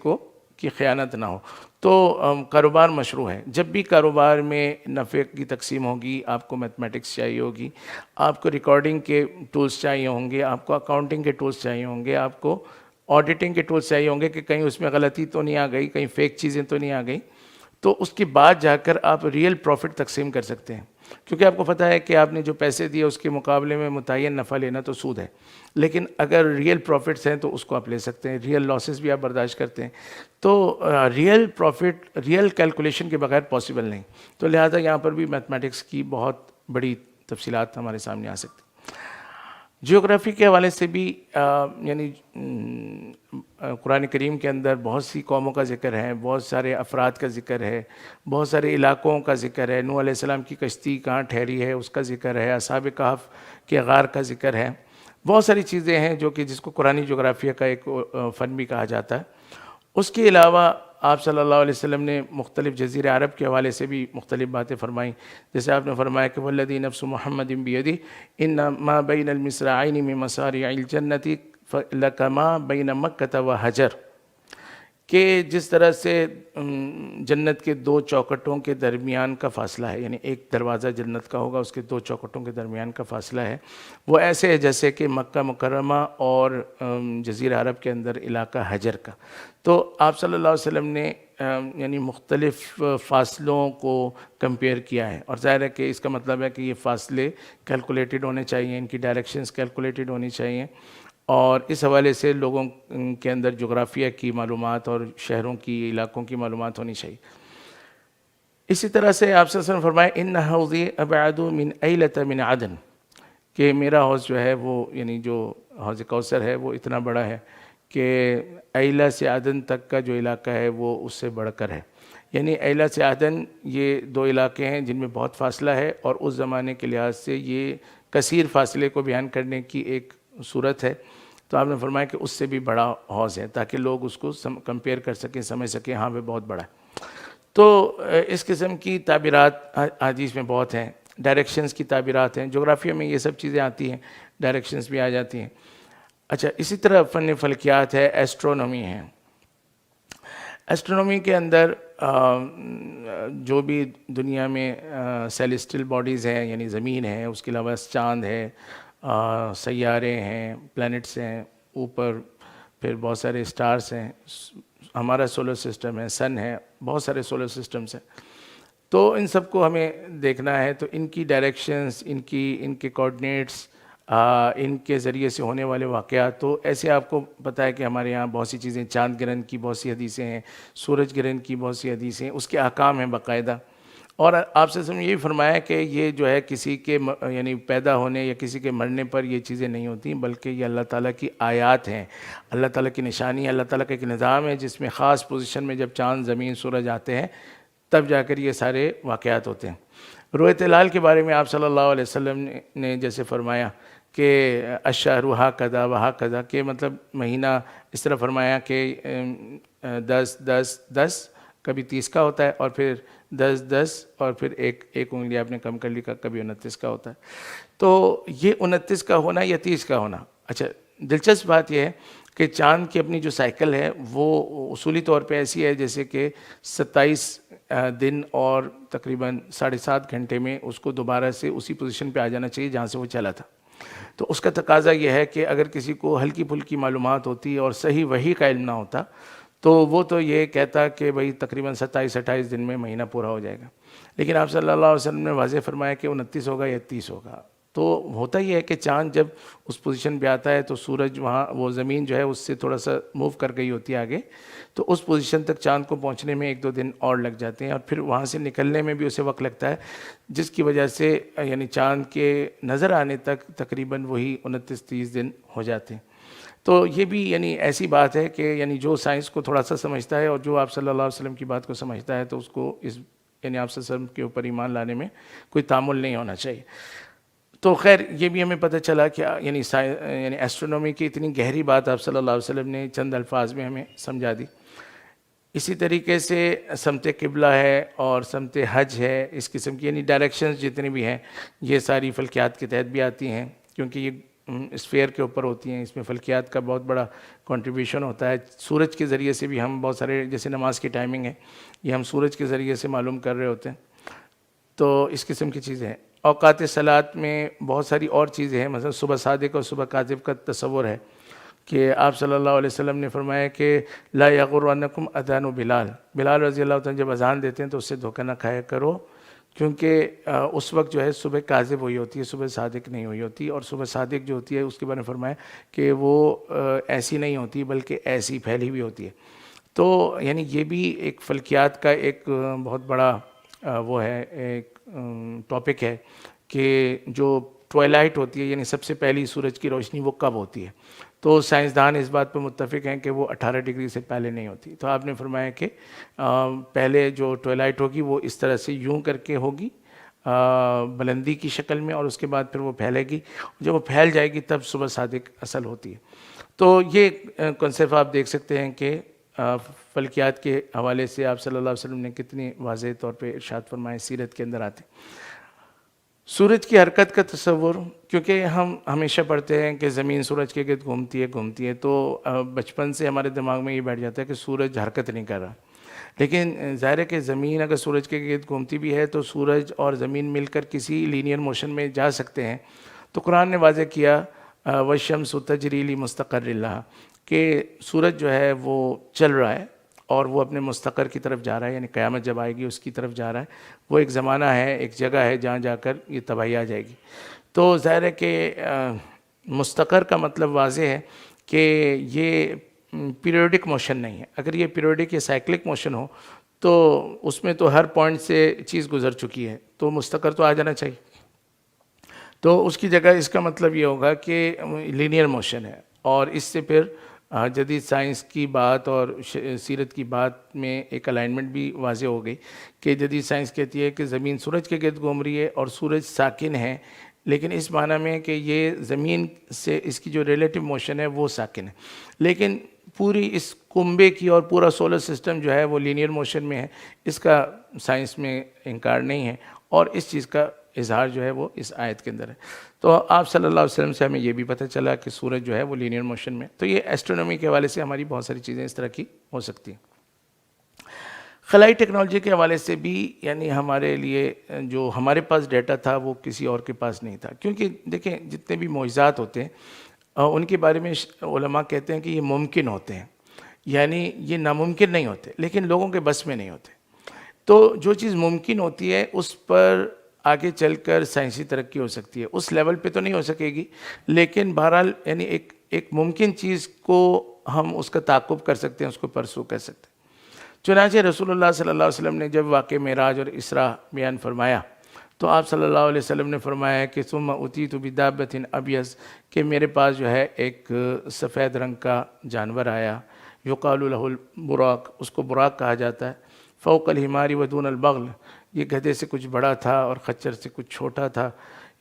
کی خیانت نہ ہو. تو کاروبار مشروع ہے. جب بھی کاروبار میں نفع کی تقسیم ہوگی آپ کو میتھمیٹکس چاہیے ہوگی، آپ کو ریکارڈنگ کے ٹولز چاہیے ہوں گے، آپ کو اکاؤنٹنگ کے ٹولز چاہیے ہوں گے، آپ کو آڈیٹنگ کے ٹولز چاہیے ہوں گے کہ کہیں اس میں غلطی تو نہیں آ گئی، کہیں فیک چیزیں تو نہیں آ گئی. تو اس کے بعد جا کر آپ ریئل پروفٹ تقسیم کر سکتے ہیں، کیونکہ آپ کو پتہ ہے کہ آپ نے جو پیسے دیے اس کے مقابلے میں متعین نفع لینا تو سود ہے، لیکن اگر ریئل پروفٹس ہیں تو اس کو آپ لے سکتے ہیں، ریئل لاسز بھی آپ برداشت کرتے ہیں. تو ریئل پروفٹ ریئل کیلکولیشن کے بغیر پاسبل نہیں. تو لہٰذا یہاں پر بھی میتھمیٹکس کی بہت بڑی تفصیلات ہمارے سامنے آ سکتی. جیوگرافی کے حوالے سے بھی یعنی قرآن کریم کے اندر بہت سی قوموں کا ذکر ہے، بہت سارے افراد کا ذکر ہے، بہت سارے علاقوں کا ذکر ہے. نوح علیہ السلام کی کشتی کہاں ٹھہری ہے اس کا ذکر ہے، اصحاب کہف کے غار کا ذکر ہے. بہت ساری چیزیں ہیں جو کہ جس کو قرآنی جغرافیہ کا ایک فن بھی کہا جاتا ہے. اس کے علاوہ آپ صلی اللہ علیہ وسلم نے مختلف جزیرہ عرب کے حوالے سے بھی مختلف باتیں فرمائیں. جیسے آپ نے فرمایا کہ والذی نفس محمد بیدہ ان ما بین المصراعین من مصارع الجنۃ لکما بین مکہ و حجر، کہ جس طرح سے جنت کے دو چوکٹوں کے درمیان کا فاصلہ ہے، یعنی ایک دروازہ جنت کا ہوگا، اس کے دو چوکٹوں کے درمیان کا فاصلہ ہے، وہ ایسے ہے جیسے کہ مکہ مکرمہ اور جزیرہ عرب کے اندر علاقہ حجر کا. تو آپ صلی اللہ علیہ وسلم نے یعنی مختلف فاصلوں کو کمپیئر کیا ہے، اور ظاہر ہے کہ اس کا مطلب ہے کہ یہ فاصلے کیلکولیٹڈ ہونے چاہیے، ان کی ڈائریکشنز کیلکولیٹڈ ہونی چاہیے، اور اس حوالے سے لوگوں کے اندر جغرافیہ کی معلومات اور شہروں کی، علاقوں کی معلومات ہونی چاہیے. اسی طرح سے آپ صلی اللہ علیہ وسلم فرمائے ان حوضی ابعد من ایلۃ من عدن، کہ میرا حوض جو ہے وہ یعنی جو حوض کوثر ہے وہ اتنا بڑا ہے کہ ایلہ سے عدن تک کا جو علاقہ ہے وہ اس سے بڑھ کر ہے. یعنی ایلہ سے عدن یہ دو علاقے ہیں جن میں بہت فاصلہ ہے، اور اس زمانے کے لحاظ سے یہ کثیر فاصلے کو بیان کرنے کی ایک صورت ہے. تو آپ نے فرمایا کہ اس سے بھی بڑا حوض ہے، تاکہ لوگ اس کو کمپیئر کر سکیں، سمجھ سکیں ہاں وہ بہت بڑا ہے. تو اس قسم کی تعبیرات حدیث میں بہت ہیں. ڈائریکشنز کی تعبیرات ہیں، جغرافیہ میں یہ سب چیزیں آتی ہیں، ڈائریکشنز بھی آ جاتی ہیں. اچھا، اسی طرح فن فلکیات ہے، ایسٹرونومی ہے. ایسٹرونومی کے اندر جو بھی دنیا میں سیلیسٹل باڈیز ہیں، یعنی زمین ہے، اس کے علاوہ چاند ہے، سیارے ہیں، پلینٹس ہیں اوپر، پھر بہت سارے اسٹارز ہیں، ہمارا سولر سسٹم ہے، سن ہے، بہت سارے سولر سسٹمز ہیں. تو ان سب کو ہمیں دیکھنا ہے. تو ان کی ڈائریکشنز، ان کے کوآرڈینیٹس، ان کے ذریعے سے ہونے والے واقعات. تو ایسے آپ کو پتہ ہے کہ ہمارے یہاں بہت سی چیزیں، چاند گرہن کی بہت سی حدیثیں ہیں، سورج گرہن کی بہت سی حدیثیں ہیں، اس کے احکام ہیں باقاعدہ. اور آپ سے یہی فرمایا کہ یہ جو ہے کسی کے یعنی پیدا ہونے یا کسی کے مرنے پر یہ چیزیں نہیں ہوتی، بلکہ یہ اللہ تعالیٰ کی آیات ہیں، اللہ تعالیٰ کی نشانی ہے، اللہ تعالیٰ کا ایک نظام ہے جس میں خاص پوزیشن میں جب چاند زمین سورج آتے ہیں تب جا کر یہ سارے واقعات ہوتے ہیں۔ رؤیت ہلال کے بارے میں آپ صلی اللہ علیہ وسلم نے جیسے فرمایا کہ الشہر ہاکذا وہاکذا، کہ مطلب مہینہ اس طرح فرمایا کہ 10 کبھی 30 کا ہوتا ہے، اور پھر 10 اور پھر ایک انگلی آپ نے کم کر لی، کبھی 29 کا ہوتا ہے۔ تو یہ 29 کا ہونا یا 30 کا ہونا، اچھا دلچسپ بات یہ ہے کہ چاند کی اپنی جو سائیکل ہے وہ اصولی طور پہ ایسی ہے جیسے کہ 27 دن اور تقریباً 7.5 گھنٹے میں اس کو دوبارہ سے اسی پوزیشن پہ آ جانا چاہیے جہاں سے وہ چلا تھا۔ تو اس کا تقاضا یہ ہے کہ اگر کسی کو ہلکی پھلکی معلومات ہوتی اور صحیح وحی کا علم نہ ہوتا تو وہ تو یہ کہتا کہ بھئی تقریباً 27-28 دن میں مہینہ پورا ہو جائے گا، لیکن آپ صلی اللہ علیہ وسلم نے واضح فرمایا کہ 29 ہوگا یا 30 ہوگا۔ تو ہوتا یہ ہے کہ چاند جب اس پوزیشن پہ آتا ہے تو سورج وہاں، وہ زمین جو ہے اس سے تھوڑا سا موو کر گئی ہوتی ہے آگے، تو اس پوزیشن تک چاند کو پہنچنے میں 1-2 دن اور لگ جاتے ہیں، اور پھر وہاں سے نکلنے میں بھی اسے وقت لگتا ہے، جس کی وجہ سے یعنی چاند کے نظر آنے تک تقریباً وہی 29-30 دن ہو جاتے ہیں۔ تو یہ بھی یعنی ایسی بات ہے کہ یعنی جو سائنس کو تھوڑا سا سمجھتا ہے اور جو آپ صلی اللہ علیہ وسلم کی بات کو سمجھتا ہے تو اس کو اس یعنی آپ صلی اللہ علیہ وسلم کے اوپر ایمان لانے میں کوئی تعامل نہیں ہونا چاہیے۔ تو خیر یہ بھی ہمیں پتہ چلا کہ یعنی ایسٹرونومی کی اتنی گہری بات آپ صلی اللہ علیہ وسلم نے چند الفاظ میں ہمیں سمجھا دی۔ اسی طریقے سے سمت قبلہ ہے اور سمت حج ہے، اس قسم کی یعنی ڈائریکشنز جتنی بھی ہیں یہ ساری فلکیات کے تحت بھی آتی ہیں، کیونکہ یہ اسفیئر کے اوپر ہوتی ہیں، اس میں فلکیات کا بہت بڑا کنٹریبیوشن ہوتا ہے۔ سورج کے ذریعے سے بھی ہم بہت سارے، جیسے نماز کی ٹائمنگ ہے یہ ہم سورج کے ذریعے سے معلوم کر رہے ہوتے ہیں، تو اس قسم کی چیزیں ہیں۔ اوقات صلاۃ میں بہت ساری اور چیزیں ہیں، مثلا صبح صادق اور صبح کاذب کا تصور ہے کہ آپ صلی اللہ علیہ وسلم نے فرمایا کہ لا یغرنکم اذان بلال رضی اللہ عنہ جب اذان دیتے ہیں تو اس سے دھوکہ نہ کھایا کرو، کیونکہ اس وقت جو ہے صبح کاذب ہوئی ہوتی ہے، صبح صادق نہیں ہوئی ہوتی، اور صبح صادق جو ہوتی ہے اس کے بارے میں فرمایا کہ وہ ایسی نہیں ہوتی بلکہ ایسی پھیلی ہوئی ہوتی ہے۔ تو یعنی یہ بھی ایک فلکیات کا ایک بہت بڑا وہ ہے، ایک ٹاپک ہے کہ جو ٹوائلائٹ ہوتی ہے یعنی سب سے پہلی سورج کی روشنی وہ کب ہوتی ہے، تو سائنسدان اس بات پہ متفق ہیں کہ وہ 18 ڈگری سے پہلے نہیں ہوتی۔ تو آپ نے فرمایا کہ پہلے جو ٹوائلائٹ ہوگی وہ اس طرح سے یوں کر کے ہوگی بلندی کی شکل میں، اور اس کے بعد پھر وہ پھیلے گی، جب وہ پھیل جائے گی تب صبح صادق اصل ہوتی ہے۔ تو یہ کنسیپٹ آپ دیکھ سکتے ہیں کہ فلکیات کے حوالے سے آپ صلی اللہ علیہ وسلم نے کتنی واضح طور پہ ارشاد فرمائے، سیرت کے اندر آتے۔ سورج کی حرکت کا تصور، کیونکہ ہم ہمیشہ پڑھتے ہیں کہ زمین سورج کے گرد گھومتی ہے تو بچپن سے ہمارے دماغ میں یہ بیٹھ جاتا ہے کہ سورج حرکت نہیں کر رہا، لیکن ظاہر ہے کہ زمین اگر سورج کے گرد گھومتی بھی ہے تو سورج اور زمین مل کر کسی لینئر موشن میں جا سکتے ہیں۔ تو قرآن نے واضح کیا وَالشَّمْسُ تَجْرِي لِمُسْتَقَرٍّ لَهَا، کہ سورج جو ہے وہ چل رہا ہے اور وہ اپنے مستقر کی طرف جا رہا ہے، یعنی قیامت جب آئے گی اس کی طرف جا رہا ہے، وہ ایک زمانہ ہے، ایک جگہ ہے جہاں جا کر یہ تباہی آ جائے گی۔ تو ظاہر ہے کہ مستقر کا مطلب واضح ہے کہ یہ پیریوڈک موشن نہیں ہے۔ اگر یہ پیریوڈک یا سائیکلک موشن ہو تو اس میں تو ہر پوائنٹ سے چیز گزر چکی ہے، تو مستقر تو آ جانا چاہیے۔ تو اس کی جگہ اس کا مطلب یہ ہوگا کہ لینئر موشن ہے، اور اس سے پھر جدید سائنس کی بات اور سیرت کی بات میں ایک الائنمنٹ بھی واضح ہو گئی کہ جدید سائنس کہتی ہے کہ زمین سورج کے گرد گھوم رہی ہے اور سورج ساکن ہے، لیکن اس معنی میں کہ یہ زمین سے اس کی جو ریلیٹو موشن ہے وہ ساکن ہے، لیکن پوری اس کنبے کی اور پورا سولر سسٹم جو ہے وہ لینئر موشن میں ہے، اس کا سائنس میں انکار نہیں ہے، اور اس چیز کا اظہار جو ہے وہ اس آیت کے اندر ہے۔ تو آپ صلی اللہ علیہ وسلم سے ہمیں یہ بھی پتہ چلا کہ سورج جو ہے وہ لینئر موشن میں، تو یہ ایسٹرونومی کے حوالے سے ہماری بہت ساری چیزیں اس طرح کی ہو سکتی ہیں۔ خلائی ٹیکنالوجی کے حوالے سے بھی یعنی ہمارے لیے جو ہمارے پاس ڈیٹا تھا وہ کسی اور کے پاس نہیں تھا، کیونکہ دیکھیں جتنے بھی معجزات ہوتے ہیں ان کے بارے میں علماء کہتے ہیں کہ یہ ممکن ہوتے ہیں، یعنی یہ ناممکن نہیں ہوتے لیکن لوگوں کے بس میں نہیں ہوتے۔ تو جو چیز ممکن ہوتی ہے اس پر آگے چل کر سائنسی ترقی ہو سکتی ہے، اس لیول پہ تو نہیں ہو سکے گی، لیکن بہرحال یعنی ایک ممکن چیز کو ہم اس کا تعاقب کر سکتے ہیں، اس کو پرسو کر سکتے ہیں۔ چنانچہ رسول اللہ صلی اللہ علیہ وسلم نے جب واقع معراج اور اسراء بیان فرمایا تو آپ صلی اللہ علیہ وسلم نے فرمایا کہ ثم اتیت بدابۃ ابیض، کہ میرے پاس جو ہے ایک سفید رنگ کا جانور آیا، یقال له البراق، اس کو براق کہا جاتا ہے، فوق الحمار ودون البغل، یہ گدھے سے کچھ بڑا تھا اور خچر سے کچھ چھوٹا تھا،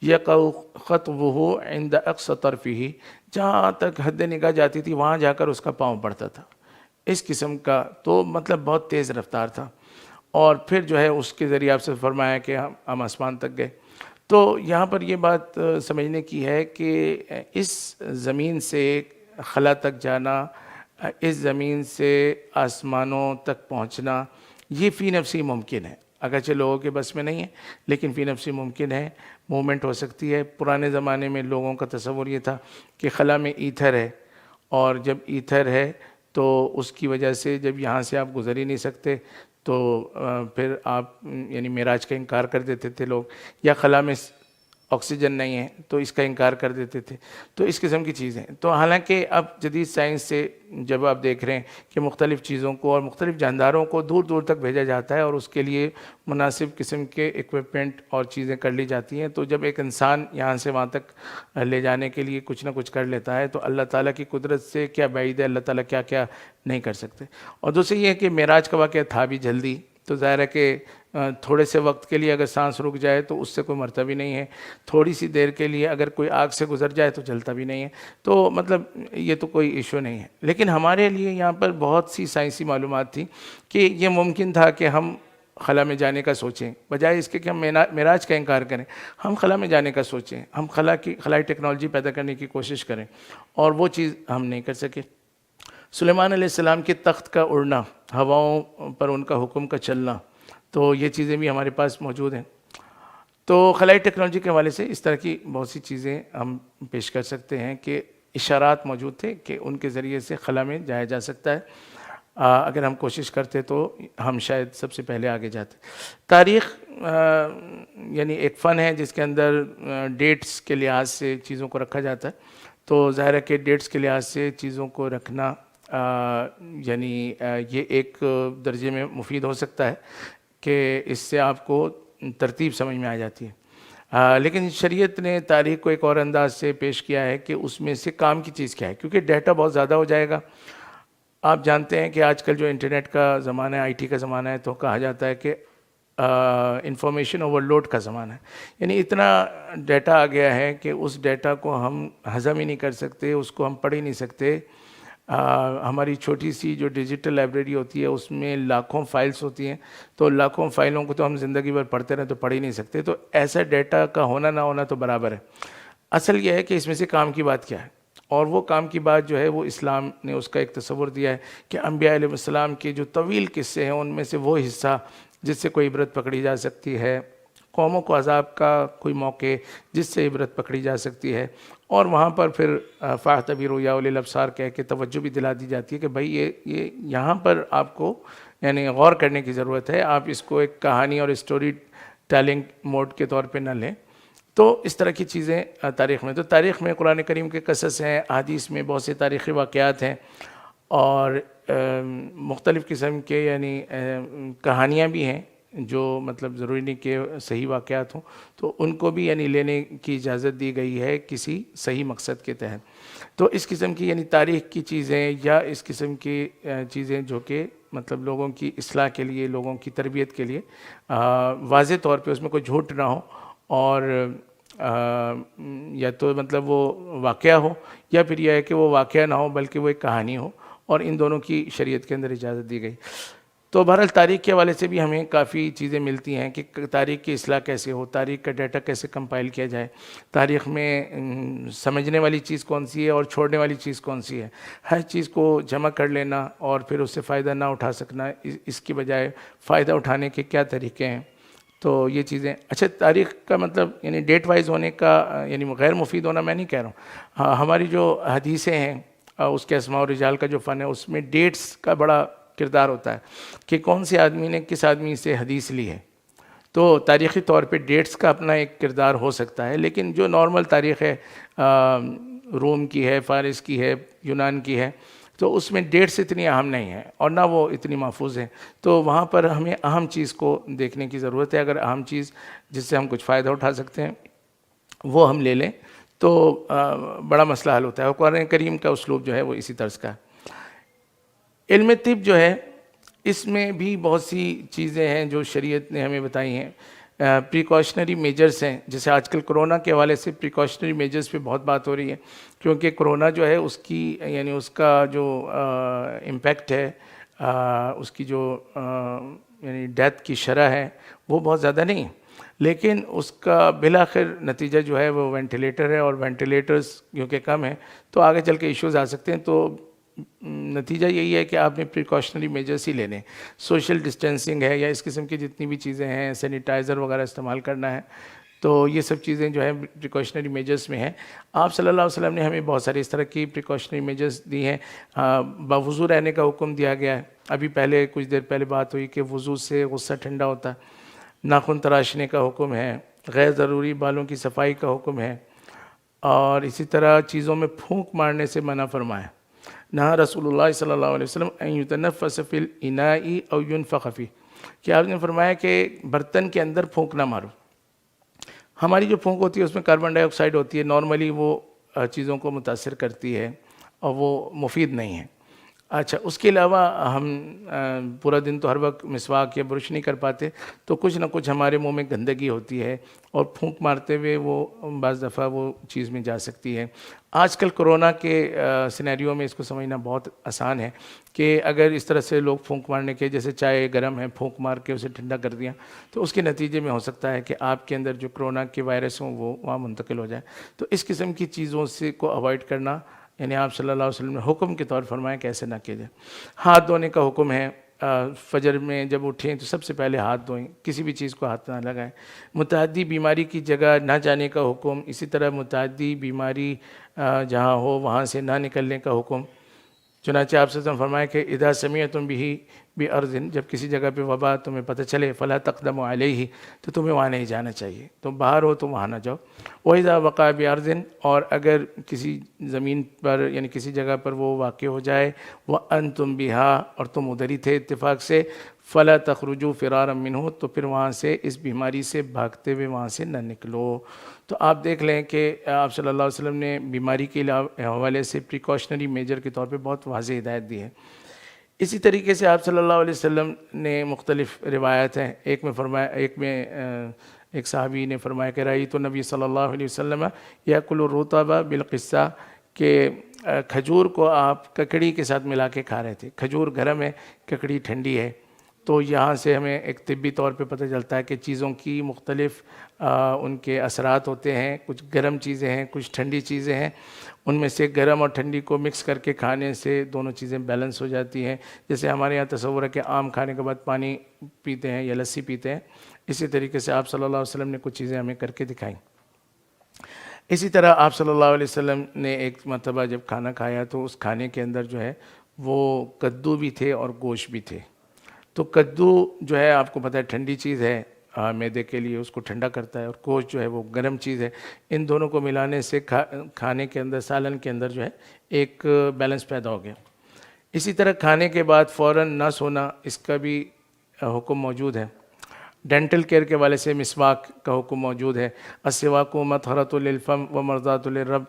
یقع خطوہ عند اقصى طرفہ، جہاں تک حد نگاہ جاتی تھی وہاں جا کر اس کا پاؤں پڑتا تھا، اس قسم کا، تو مطلب بہت تیز رفتار تھا۔ اور پھر جو ہے اس کے ذریعے آپ سے فرمایا کہ ہم آسمان تک گئے۔ تو یہاں پر یہ بات سمجھنے کی ہے کہ اس زمین سے خلا تک جانا، اس زمین سے آسمانوں تک پہنچنا، یہ فی نفسی ممکن ہے، اگرچہ لوگوں کے بس میں نہیں ہے لیکن فی نفسی ممکن ہے، موومنٹ ہو سکتی ہے۔ پرانے زمانے میں لوگوں کا تصور یہ تھا کہ خلا میں ایتھر ہے، اور جب ایتھر ہے تو اس کی وجہ سے جب یہاں سے آپ گزر ہی نہیں سکتے تو پھر آپ یعنی معراج کا انکار کر دیتے تھے لوگ، یا خلا میں آکسیجن نہیں ہے تو اس کا انکار کر دیتے تھے، تو اس قسم کی چیزیں۔ تو حالانکہ اب جدید سائنس سے جب آپ دیکھ رہے ہیں کہ مختلف چیزوں کو اور مختلف جانداروں کو دور دور تک بھیجا جاتا ہے اور اس کے لیے مناسب قسم کے ایکوپمنٹ اور چیزیں کر لی جاتی ہیں، تو جب ایک انسان یہاں سے وہاں تک لے جانے کے لیے کچھ نہ کچھ کر لیتا ہے تو اللہ تعالیٰ کی قدرت سے کیا بعید ہے، اللہ تعالیٰ کیا کیا نہیں کر سکتے۔ اور دوسری یہ ہے کہ معراج کا واقعہ تھا بھی جلدی، تو ظاہر ہے کہ تھوڑے سے وقت کے لیے اگر سانس رک جائے تو اس سے کوئی مرتا بھی نہیں ہے، تھوڑی سی دیر کے لیے اگر کوئی آگ سے گزر جائے تو جلتا بھی نہیں ہے، تو مطلب یہ تو کوئی ایشو نہیں ہے۔ لیکن ہمارے لیے یہاں پر بہت سی سائنسی معلومات تھی کہ یہ ممکن تھا کہ ہم خلا میں جانے کا سوچیں، بجائے اس کے کہ ہم معراج کا انکار کریں، ہم خلا میں جانے کا سوچیں، ہم خلائی ٹیکنالوجی پیدا کرنے کی کوشش کریں، اور وہ چیز ہم نہیں کر سکے۔ سلیمان علیہ السلام کے تخت کا اڑنا، ہواؤں پر ان کا حکم کا چلنا، تو یہ چیزیں بھی ہمارے پاس موجود ہیں۔ تو خلائی ٹیکنالوجی کے حوالے سے اس طرح کی بہت سی چیزیں ہم پیش کر سکتے ہیں کہ اشارات موجود تھے کہ ان کے ذریعے سے خلا میں جایا جا سکتا ہے، اگر ہم کوشش کرتے تو ہم شاید سب سے پہلے آگے جاتے۔ تاریخ یعنی ایک فن ہے جس کے اندر ڈیٹس کے لحاظ سے چیزوں کو رکھا جاتا ہے، تو ظاہر ہے کہ ڈیٹس کے لحاظ سے چیزوں کو رکھنا یعنی یہ ایک درجے میں مفید ہو سکتا ہے کہ اس سے آپ کو ترتیب سمجھ میں آ جاتی ہے، لیکن شریعت نے تاریخ کو ایک اور انداز سے پیش کیا ہے کہ اس میں سے کام کی چیز کیا ہے، کیونکہ ڈیٹا بہت زیادہ ہو جائے گا۔ آپ جانتے ہیں کہ آج کل جو انٹرنیٹ کا زمانہ ہے، آئی ٹی کا زمانہ ہے، تو کہا جاتا ہے کہ انفارمیشن اوور لوڈ کا زمانہ ہے، یعنی اتنا ڈیٹا آ گیا ہے کہ اس ڈیٹا کو ہم ہضم ہی نہیں کر سکتے، اس کو ہم پڑھ ہی نہیں سکتے۔ ہماری چھوٹی سی جو ڈیجیٹل لائبریری ہوتی ہے اس میں لاکھوں فائلز ہوتی ہیں، تو لاکھوں فائلوں کو تو ہم زندگی بھر پڑھتے رہیں تو پڑھ ہی نہیں سکتے، تو ایسا ڈیٹا کا ہونا نہ ہونا تو برابر ہے۔ اصل یہ ہے کہ اس میں سے کام کی بات کیا ہے، اور وہ کام کی بات جو ہے وہ اسلام نے اس کا ایک تصور دیا ہے کہ انبیاء علیہ السلام کے جو طویل قصے ہیں ان میں سے وہ حصہ جس سے کوئی عبرت پکڑی جا سکتی ہے، قوموں کو عذاب کا کوئی موقع جس سے عبرت پکڑی جا سکتی ہے، اور وہاں پر پھر فاعتبروا یا اولی الابصار کہہ کے توجہ بھی دلا دی جاتی ہے کہ بھائی یہ یہاں پر آپ کو یعنی غور کرنے کی ضرورت ہے، آپ اس کو ایک کہانی اور اسٹوری ٹیلنگ موڈ کے طور پہ نہ لیں۔ تو اس طرح کی چیزیں تاریخ میں، تو تاریخ میں قرآن کریم کے قصص ہیں، احادیث میں بہت سے تاریخی واقعات ہیں، اور مختلف قسم کے یعنی کہانیاں بھی ہیں جو مطلب ضروری نہیں کہ صحیح واقعات ہوں، تو ان کو بھی یعنی لینے کی اجازت دی گئی ہے کسی صحیح مقصد کے تحت۔ تو اس قسم کی یعنی تاریخ کی چیزیں یا اس قسم کی چیزیں جو کہ مطلب لوگوں کی اصلاح کے لیے، لوگوں کی تربیت کے لیے واضح طور پہ اس میں کوئی جھوٹ نہ ہو، اور یا تو مطلب وہ واقعہ ہو، یا پھر یہ ہے کہ وہ واقعہ نہ ہو بلکہ وہ ایک کہانی ہو، اور ان دونوں کی شریعت کے اندر اجازت دی گئی۔ تو بہرحال تاریخ کے حوالے سے بھی ہمیں کافی چیزیں ملتی ہیں کہ تاریخ کی اصلاح کیسے ہو، تاریخ کا ڈیٹا کیسے کمپائل کیا جائے، تاریخ میں سمجھنے والی چیز کون سی ہے اور چھوڑنے والی چیز کون سی ہے، ہر چیز کو جمع کر لینا اور پھر اس سے فائدہ نہ اٹھا سکنا، اس کی بجائے فائدہ اٹھانے کے کیا طریقے ہیں، تو یہ چیزیں۔ اچھا، تاریخ کا مطلب یعنی ڈیٹ وائز ہونے کا یعنی غیر مفید ہونا میں نہیں کہہ رہا ہوں، ہاں ہماری جو حدیثیں ہیں اس کے اسماء و رجال کا جو فن ہے اس میں ڈیٹس کا بڑا کردار ہوتا ہے کہ کون سے آدمی نے کس آدمی سے حدیث لی ہے، تو تاریخی طور پہ ڈیٹس کا اپنا ایک کردار ہو سکتا ہے، لیکن جو نارمل تاریخ ہے، روم کی ہے، فارس کی ہے، یونان کی ہے، تو اس میں ڈیٹس اتنی اہم نہیں ہیں اور نہ وہ اتنی محفوظ ہیں. تو وہاں پر ہمیں اہم چیز کو دیکھنے کی ضرورت ہے. اگر اہم چیز جس سے ہم کچھ فائدہ اٹھا سکتے ہیں وہ ہم لے لیں تو بڑا مسئلہ حل ہوتا ہے. اور قرآن کریم کا اسلوب جو ہے وہ اسی طرز کا ہے. علم طب جو ہے اس میں بھی بہت سی چیزیں ہیں جو شریعت نے ہمیں بتائی ہیں. پریکاشنری میجرز ہیں، جیسے آج کل کرونا کے حوالے سے پریکاشنری میجرز پہ بہت بات ہو رہی ہے، کیونکہ کرونا جو ہے اس کی یعنی اس کا جو امپیکٹ ہے، اس کی جو یعنی ڈیتھ کی شرح ہے وہ بہت زیادہ نہیں ہے، لیکن اس کا بالآخر نتیجہ جو ہے وہ وینٹیلیٹر ہے، اور وینٹیلیٹرز کیونکہ کم ہیں تو آگے چل کے ایشوز آ سکتے ہیں. تو نتیجہ یہی ہے کہ آپ نے پریکاشنری میجرز ہی لینے. سوشل ڈسٹینسنگ ہے یا اس قسم کی جتنی بھی چیزیں ہیں، سینیٹائزر وغیرہ استعمال کرنا ہے، تو یہ سب چیزیں جو ہیں پریکاشنری میجرز میں ہیں. آپ صلی اللہ علیہ وسلم نے ہمیں بہت ساری اس طرح کی پریکاشنری میجرز دی ہیں. باوضو رہنے کا حکم دیا گیا ہے. ابھی پہلے کچھ دیر پہلے بات ہوئی کہ وضو سے غصہ ٹھنڈا ہوتا ہے. ناخن تراشنے کا حکم ہے. غیر ضروری بالوں کی صفائی کا حکم ہے. اور اسی طرح چیزوں میں پھونک مارنے سے منع فرمایا. نہا رسول اللہ صلی اللہ علیہ وسلم ان یتنفس فی الاناء او ینفخ فیہ، کہ آپ نے فرمایا کہ برتن کے اندر پھونک نہ مارو. ہماری جو پھونک ہوتی ہے اس میں کاربن ڈائی آکسائڈ ہوتی ہے، نارملی وہ چیزوں کو متاثر کرتی ہے اور وہ مفید نہیں ہے. اچھا، اس کے علاوہ ہم پورا دن تو ہر وقت مسواک یا برش نہیں کر پاتے، تو کچھ نہ کچھ ہمارے منہ میں گندگی ہوتی ہے اور پھونک مارتے ہوئے وہ بعض دفعہ وہ چیز میں جا سکتی ہے. آج کل کرونا کے سینیریو میں اس کو سمجھنا بہت آسان ہے کہ اگر اس طرح سے لوگ پھونک مارنے کے، جیسے چائے گرم ہے پھونک مار کے اسے ٹھنڈا کر دیا، تو اس کے نتیجے میں ہو سکتا ہے کہ آپ کے اندر جو کرونا کے وائرس ہوں وہ وہاں منتقل ہو جائے. تو اس قسم کی چیزوں سے کو اوائڈ کرنا، یعنی آپ صلی اللہ علیہ وسلم نے حکم کے طور فرمایا کہ ایسے نہ کیا جائے. ہاتھ دھونے کا حکم ہے. فجر میں جب اٹھیں تو سب سے پہلے ہاتھ دھوئیں، کسی بھی چیز کو ہاتھ نہ لگائیں. متعدی بیماری کی جگہ نہ جانے کا حکم، اسی طرح متعدی بیماری جہاں ہو وہاں سے نہ نکلنے کا حکم. چنانچہ آپ سے فرمایا کہ اذا سمعتم به بارض، جب کسی جگہ پہ وبا تمہیں پتہ چلے فلا تقدموا علیہ، تو تمہیں وہاں نہیں جانا چاہیے. تم باہر ہو تو وہاں نہ جاؤ. واذا وقع بارض، اور اگر کسی زمین پر یعنی کسی جگہ پر وہ واقع ہو جائے، وانتم بها، اور تم ادھر ہی تھے اتفاق سے، فلا تخرجوا فرارا منہ، تو پھر وہاں سے اس بیماری سے بھاگتے ہوئے وہاں سے نہ نکلو. تو آپ دیکھ لیں کہ آپ صلی اللہ علیہ وسلم نے بیماری کے حوالے سے پریکاشنری میجر کے طور پہ بہت واضح ہدایت دی ہے. اسی طریقے سے آپ صلی اللہ علیہ وسلم نے مختلف روایت ہیں، ایک میں فرمایا، ایک صحابی نے فرمایا کہ رأیت النبی صلی اللہ علیہ وسلم یأکل الرطب بالقصہ، کہ کھجور کو آپ ککڑی کے ساتھ ملا کے کھا رہے تھے. کھجور گرم ہے، ککڑی ٹھنڈی ہے. تو یہاں سے ہمیں ایک طبی طور پہ پتہ چلتا ہے کہ چیزوں کی مختلف ان کے اثرات ہوتے ہیں. کچھ گرم چیزیں ہیں، کچھ ٹھنڈی چیزیں ہیں. ان میں سے گرم اور ٹھنڈی کو مکس کر کے کھانے سے دونوں چیزیں بیلنس ہو جاتی ہیں. جیسے ہمارے یہاں تصور ہے کہ آم کھانے کے بعد پانی پیتے ہیں یا لسی پیتے ہیں، اسی طریقے سے آپ صلی اللہ علیہ وسلم نے کچھ چیزیں ہمیں کر کے دکھائیں. اسی طرح آپ صلی اللہ علیہ وسلم نے ایک مرتبہ جب کھانا کھایا تو اس کھانے کے اندر جو ہے وہ کدو بھی تھے اور گوشت بھی تھے. تو کدو جو ہے آپ کو پتہ ہے ٹھنڈی چیز ہے، معدے کے لیے اس کو ٹھنڈا کرتا ہے، اور گوشت جو ہے وہ گرم چیز ہے. ان دونوں کو ملانے سے کھانے کے اندر، سالن کے اندر جو ہے ایک بیلنس پیدا ہو گیا. اسی طرح کھانے کے بعد فوراً نہ سونا، اس کا بھی حکم موجود ہے. ڈینٹل کیئر کے والے سے مسواک کا حکم موجود ہے. السواک مطہرۃ للفم ومرضاۃ للرب،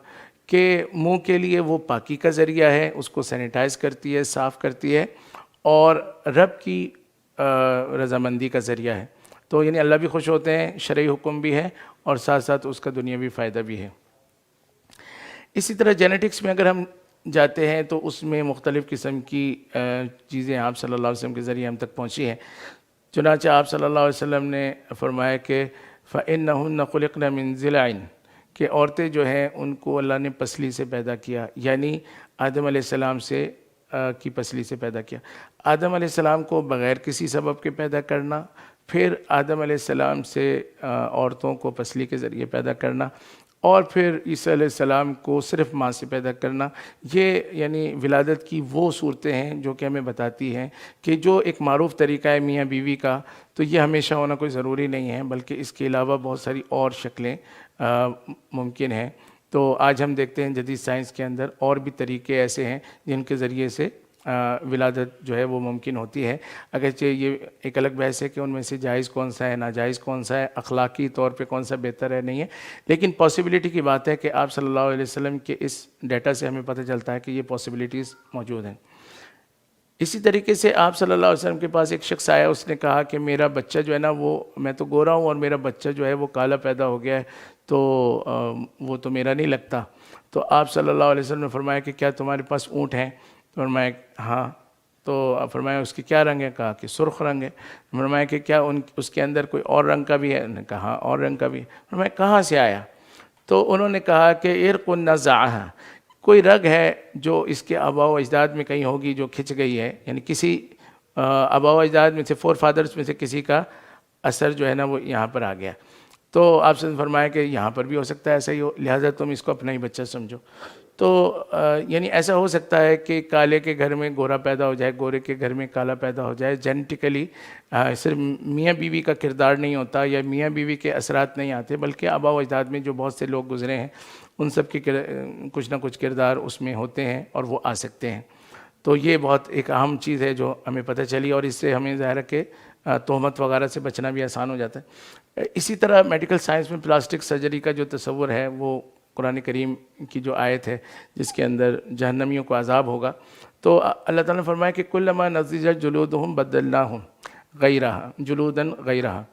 کہ منہ کے لیے وہ پاکی کا ذریعہ ہے، اس کو سینیٹائز کرتی ہے، صاف کرتی ہے، اور رب کی رضامندی کا ذریعہ ہے. تو یعنی اللہ بھی خوش ہوتے ہیں، شرعی حکم بھی ہے، اور ساتھ ساتھ اس کا دنیاوی فائدہ بھی ہے. اسی طرح جینیٹکس میں اگر ہم جاتے ہیں تو اس میں مختلف قسم کی چیزیں آپ صلی اللہ علیہ وسلم کے ذریعے ہم تک پہنچی ہیں. چنانچہ آپ صلی اللہ علیہ وسلم نے فرمایا کہ فَإِنَّهُنَّ خُلِقْنَ مِنْ ضِلْعٍ، کہ عورتیں جو ہیں ان کو اللہ نے پسلی سے پیدا کیا، یعنی آدم علیہ السلام سے کی پسلی سے پیدا کیا. آدم علیہ السلام کو بغیر کسی سبب کے پیدا کرنا، پھر آدم علیہ السلام سے عورتوں کو پسلی کے ذریعے پیدا کرنا، اور پھر عیسیٰ علیہ السلام کو صرف ماں سے پیدا کرنا. یہ یعنی ولادت کی وہ صورتیں ہیں جو کہ ہمیں بتاتی ہیں کہ جو ایک معروف طریقہ ہے میاں بیوی کا، تو یہ ہمیشہ ہونا کوئی ضروری نہیں ہے، بلکہ اس کے علاوہ بہت ساری اور شکلیں ممکن ہیں. تو تو آج ہم دیکھتے ہیں جدید سائنس کے اندر اور بھی طریقے ایسے ہیں جن کے ذریعے سے ولادت جو ہے وہ ممکن ہوتی ہے، اگرچہ یہ ایک الگ بحث ہے کہ ان میں سے جائز کون سا ہے، ناجائز کون سا ہے، اخلاقی طور پہ کون سا بہتر ہے نہیں ہے، لیکن پاسبلٹی کی بات ہے کہ آپ صلی اللہ علیہ وسلم کے اس ڈیٹا سے ہمیں پتہ چلتا ہے کہ یہ پاسبلٹیز موجود ہیں۔ اسی طریقے سے آپ صلی اللہ علیہ وسلم کے پاس ایک شخص آیا، اس نے کہا کہ میرا بچہ جو ہے نا وہ، میں تو گورا ہوں اور میرا بچہ جو ہے وہ کالا پیدا ہو گیا ہے، تو وہ تو میرا نہیں لگتا۔ تو آپ صلی اللہ علیہ وسلم نے فرمایا کہ کیا تمہارے پاس اونٹ ہیں؟ فرمایا ہاں۔ تو فرمایا اس کی کیا رنگ ہے؟ کہا کہ سرخ رنگ ہے۔ فرمایا کہ کیا اس کے اندر کوئی اور رنگ کا بھی ہے؟ انہوں نے کہا ہاں اور رنگ کا بھی ہے۔ فرمایا کہاں سے آیا؟ تو انہوں نے کہا کہ عرق نزعہ، کوئی رگ ہے جو اس کے آباء و اجداد میں کہیں ہوگی جو کھنچ گئی ہے، یعنی کسی آباء و اجداد میں سے، فور فادرز میں سے کسی کا اثر جو ہے نا وہ یہاں پر آ گیا۔ تو آپ سے فرمایا کہ یہاں پر بھی ہو سکتا ہے ایسا ہی ہو، لہٰذا تم اس کو اپنا ہی بچہ سمجھو۔ تو یعنی ایسا ہو سکتا ہے کہ کالے کے گھر میں گورا پیدا ہو جائے، گورے کے گھر میں کالا پیدا ہو جائے، جینیٹیکلی صرف میاں بیوی کا کردار نہیں ہوتا یا میاں بیوی کے اثرات نہیں آتے، بلکہ آباء و اجداد میں جو بہت سے لوگ گزرے ہیں ان سب کے کچھ نہ کچھ کردار اس میں ہوتے ہیں اور وہ آ سکتے ہیں۔ تو یہ بہت ایک اہم چیز ہے جو ہمیں پتہ چلی، اور اس سے ہمیں ظاہر ہے کہ تہمت وغیرہ سے بچنا بھی آسان ہو جاتا ہے۔ اسی طرح میڈیکل سائنس میں پلاسٹک سرجری کا جو تصور ہے وہ قرآن کریم کی جو آیت ہے جس کے اندر جہنمیوں کو عذاب ہوگا، تو اللہ تعالیٰ نے فرمایا کہ کلما نضجت جلودہم بدلناہم غیرہا جلودن غیرہا،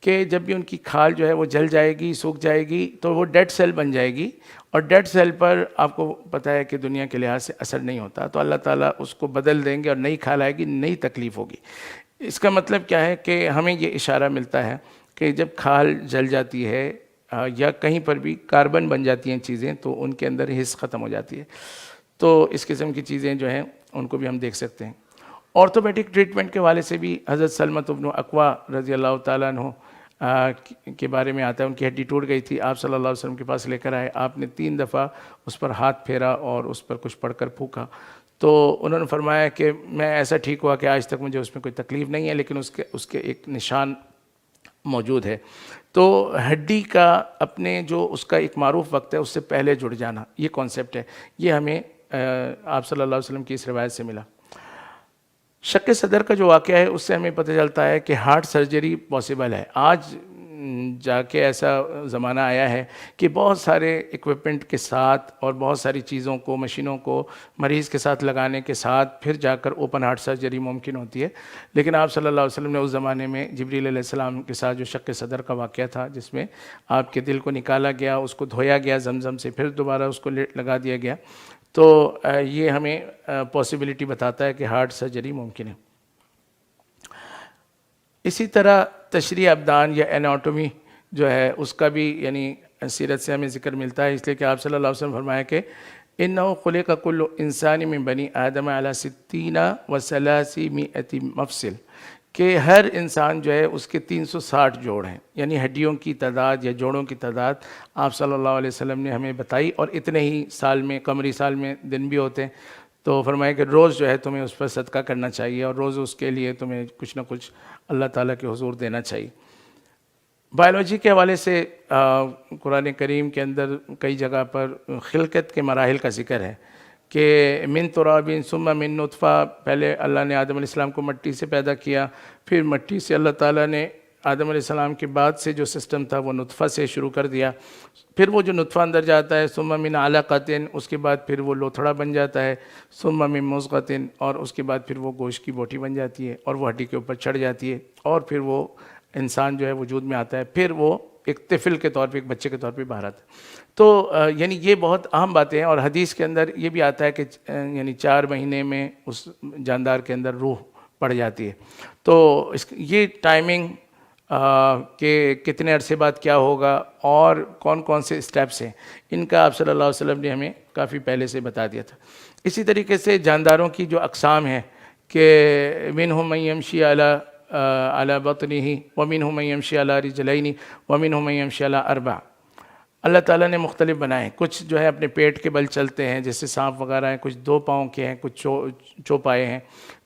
کہ جب بھی ان کی کھال جو ہے وہ جل جائے گی، سوکھ جائے گی، تو وہ ڈیڈ سیل بن جائے گی، اور ڈیڈ سیل پر آپ کو پتہ ہے کہ دنیا کے لحاظ سے اثر نہیں ہوتا، تو اللہ تعالیٰ اس کو بدل دیں گے اور نئی کھال آئے گی، نئی تکلیف ہوگی۔ اس کا مطلب کیا ہے کہ ہمیں یہ اشارہ ملتا ہے کہ جب کھال جل جاتی ہے یا کہیں پر بھی کاربن بن جاتی ہیں چیزیں، تو ان کے اندر حس ختم ہو جاتی ہے۔ تو اس قسم کی چیزیں جو ہیں ان کو بھی ہم دیکھ سکتے ہیں۔ آرتھوپیڈک ٹریٹمنٹ کے حوالے سے بھی حضرت سلمۃ بن اکوع رضی اللہ تعالیٰ عنہ کے بارے میں آتا ہے، ان کی ہڈی ٹوٹ گئی تھی، آپ صلی اللہ علیہ وسلم کے پاس لے کر آئے، آپ نے 3 دفعہ اس پر ہاتھ پھیرا اور اس پر کچھ پڑھ کر پھونکا، تو انہوں نے فرمایا کہ میں ایسا ٹھیک ہوا کہ آج تک مجھے اس میں کوئی تکلیف نہیں ہے، لیکن اس کے ایک نشان موجود ہے۔ تو ہڈی کا اپنے جو اس کا ایک معروف وقت ہے اس سے پہلے جڑ جانا، یہ کانسیپٹ ہے، یہ ہمیں آپ صلی اللہ علیہ وسلم کی اس روایت سے ملا۔ شق صدر کا جو واقعہ ہے اس سے ہمیں پتہ چلتا ہے کہ ہارٹ سرجری پاسبل ہے۔ آج جا کے ایسا زمانہ آیا ہے کہ بہت سارے ایکوپمنٹ کے ساتھ اور بہت ساری چیزوں کو، مشینوں کو مریض کے ساتھ لگانے کے ساتھ پھر جا کر اوپن ہارٹ سرجری ممکن ہوتی ہے، لیکن آپ صلی اللہ علیہ وسلم نے اس زمانے میں جبریل علیہ السلام کے ساتھ جو شق صدر کا واقعہ تھا، جس میں آپ کے دل کو نکالا گیا، اس کو دھویا گیا زمزم سے، پھر دوبارہ اس کو لگا دیا گیا، تو یہ ہمیں پاسبلٹی بتاتا ہے کہ ہارٹ سرجری ممکن ہے۔ اسی طرح تشریح ابدان یا اناٹومی جو ہے اس کا بھی یعنی سیرت سے ہمیں ذکر ملتا ہے، اس لیے کہ آپ صلی اللہ علیہ وسلم فرمایا کہ اِنَّهُ خُلِقَ كُلُّ إِنسَانٍ مِّن بَنِي آدَمَ عَلَىٰ 60 و 300 مفصل، کہ ہر انسان جو ہے اس کے 360 جوڑ ہیں، یعنی ہڈیوں کی تعداد یا جوڑوں کی تعداد آپ صلی اللہ علیہ وسلم نے ہمیں بتائی، اور اتنے ہی سال میں، قمری سال میں دن بھی ہوتے ہیں، تو فرمایا کہ روز جو ہے تمہیں اس پر صدقہ کرنا چاہیے، اور روز اس کے لیے تمہیں کچھ نہ کچھ اللہ تعالیٰ کے حضور دینا چاہیے۔ بائیولوجی کے حوالے سے قرآن کریم کے اندر کئی جگہ پر خلقت کے مراحل کا ذکر ہے کہ من تراب ثم من نطفہ، پہلے اللہ نے آدم علیہ السلام کو مٹی سے پیدا کیا، پھر مٹی سے اللہ تعالیٰ نے آدم علیہ السلام کے بعد سے جو سسٹم تھا وہ نطفہ سے شروع کر دیا، پھر وہ جو نطفہ اندر جاتا ہے ثم من علقۃ، اس کے بعد پھر وہ لوتھڑا بن جاتا ہے، ثم من مضغۃ، اور اس کے بعد پھر وہ گوشت کی بوٹی بن جاتی ہے اور وہ ہڈی کے اوپر چڑھ جاتی ہے، اور پھر وہ انسان جو ہے وجود میں آتا ہے، پھر وہ ایک طفل کے طور پہ، ایک بچے کے طور پہ باہر آتا ہے۔ تو یعنی یہ بہت اہم باتیں ہیں، اور حدیث کے اندر یہ بھی آتا ہے کہ یعنی 4 مہینے میں اس جاندار کے اندر روح پڑ جاتی ہے۔ تو یہ ٹائمنگ کہ کتنے عرصے بعد کیا ہوگا اور کون کون سے اسٹیپس ہیں، ان کا آپ صلی اللہ علیہ وسلم نے ہمیں کافی پہلے سے بتا دیا تھا۔ اسی طریقے سے جانداروں کی جو اقسام ہیں کہ منہم من یمشی علی بطنہ ومنہم من یمشی علی رجلین ومنہم من یمشی علی 4، اللہ تعالیٰ نے مختلف بنائے، کچھ جو ہے اپنے پیٹ کے بل چلتے ہیں جیسے سانپ وغیرہ ہیں، کچھ 2 پاؤں کے ہیں، کچھ چوپائے ہیں،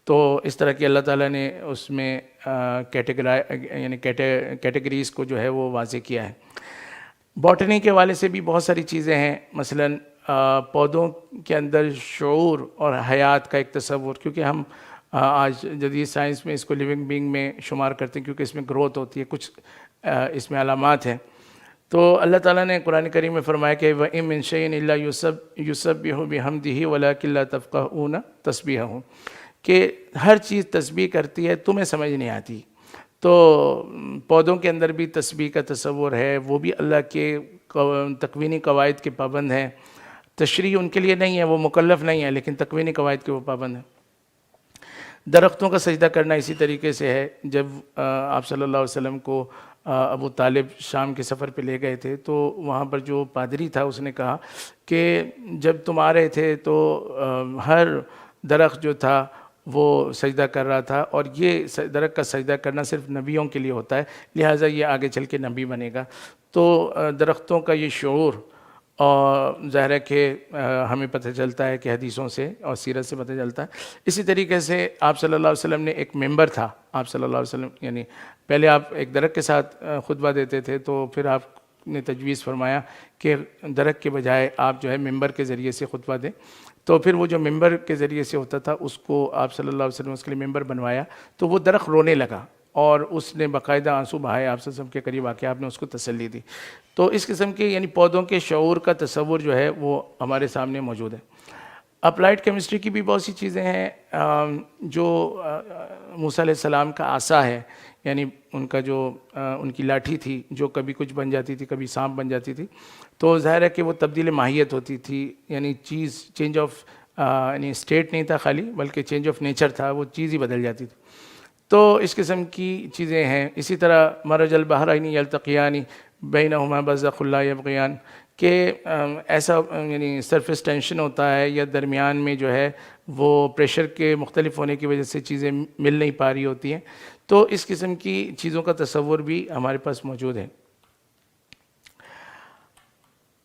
تو اس طرح کی اللہ تعالیٰ نے اس میں کیٹیگریز کو جو ہے وہ واضح کیا ہے۔ باٹنی کے حوالے سے بھی بہت ساری چیزیں ہیں، مثلاً پودوں کے اندر شعور اور حیات کا ایک تصور، کیونکہ ہم آج جدید سائنس میں اس کو لیونگ بینگ میں شمار کرتے ہیں، کیونکہ اس میں گروتھ ہوتی ہے، کچھ اس میں علامات ہیں۔ تو اللہ تعالیٰ نے قرآن کریم میں فرمایا کہ وَإِن مِّن شَيْءٍ إِلَّا يُسَبِّحُ بِحَمْدِهِ وَلَٰكِن لَّا تَفْقَهُونَ تَسْبِيحَهُم، کہ ہر چیز تسبیح کرتی ہے، تمہیں سمجھ نہیں آتی۔ تو پودوں کے اندر بھی تسبیح کا تصور ہے، وہ بھی اللہ کے تکوینی قواعد کے پابند ہیں۔ تشریح ان کے لیے نہیں ہے، وہ مکلف نہیں ہے، لیکن تکوینی قواعد کے وہ پابند ہیں۔ درختوں کا سجدہ کرنا اسی طریقے سے ہے۔ جب آپ صلی اللہ علیہ وسلم کو ابو طالب شام کے سفر پہ لے گئے تھے، تو وہاں پر جو پادری تھا اس نے کہا کہ جب تم آ رہے تھے تو ہر درخت جو تھا وہ سجدہ کر رہا تھا، اور یہ درخت کا سجدہ کرنا صرف نبیوں کے لیے ہوتا ہے، لہٰذا یہ آگے چل کے نبی بنے گا۔ تو درختوں کا یہ شعور، اور ظاہر ہے کہ ہمیں پتہ چلتا ہے کہ حدیثوں سے اور سیرت سے پتہ چلتا ہے۔ اسی طریقے سے آپ صلی اللہ علیہ وسلم نے ایک ممبر تھا، آپ صلی اللہ علیہ وسلم یعنی پہلے آپ ایک درخت کے ساتھ خطبہ دیتے تھے، تو پھر آپ نے تجویز فرمایا کہ درخت کے بجائے آپ جو ہے ممبر کے ذریعے سے خطبہ دیں۔ تو پھر وہ جو ممبر کے ذریعے سے ہوتا تھا، اس کو آپ صلی اللہ علیہ وسلم اس کے لیے ممبر بنوایا، تو وہ درخت رونے لگا، اور اس نے باقاعدہ آنسو بہائے، آپ صلی اللہ علیہ وسلم کے قریب آ کے آپ نے اس کو تسلی دی۔ تو اس قسم کے یعنی پودوں کے شعور کا تصور جو ہے وہ ہمارے سامنے موجود ہے۔ اپلائیڈ کیمسٹری کی بھی بہت سی چیزیں ہیں، جو موسیٰ علیہ السلام کا عصا ہے، یعنی ان کا جو ان کی لاٹھی تھی، جو کبھی کچھ بن جاتی تھی، کبھی سانپ بن جاتی تھی، تو ظاہر ہے کہ وہ تبدیل ماہیت ہوتی تھی، یعنی چیز چینج آف یعنی اسٹیٹ نہیں تھا خالی، بلکہ چینج آف نیچر تھا، وہ چیز ہی بدل جاتی تھی۔ تو اس قسم کی چیزیں ہیں۔ اسی طرح مرج البحرین یلتقیان بینہما برزخ لا یبغیان، کہ ایسا یعنی سرفیس ٹینشن ہوتا ہے، یا درمیان میں جو ہے وہ پریشر کے مختلف ہونے کی وجہ سے چیزیں مل نہیں پا رہی ہوتی ہیں۔ تو اس قسم کی چیزوں کا تصور بھی ہمارے پاس موجود ہے۔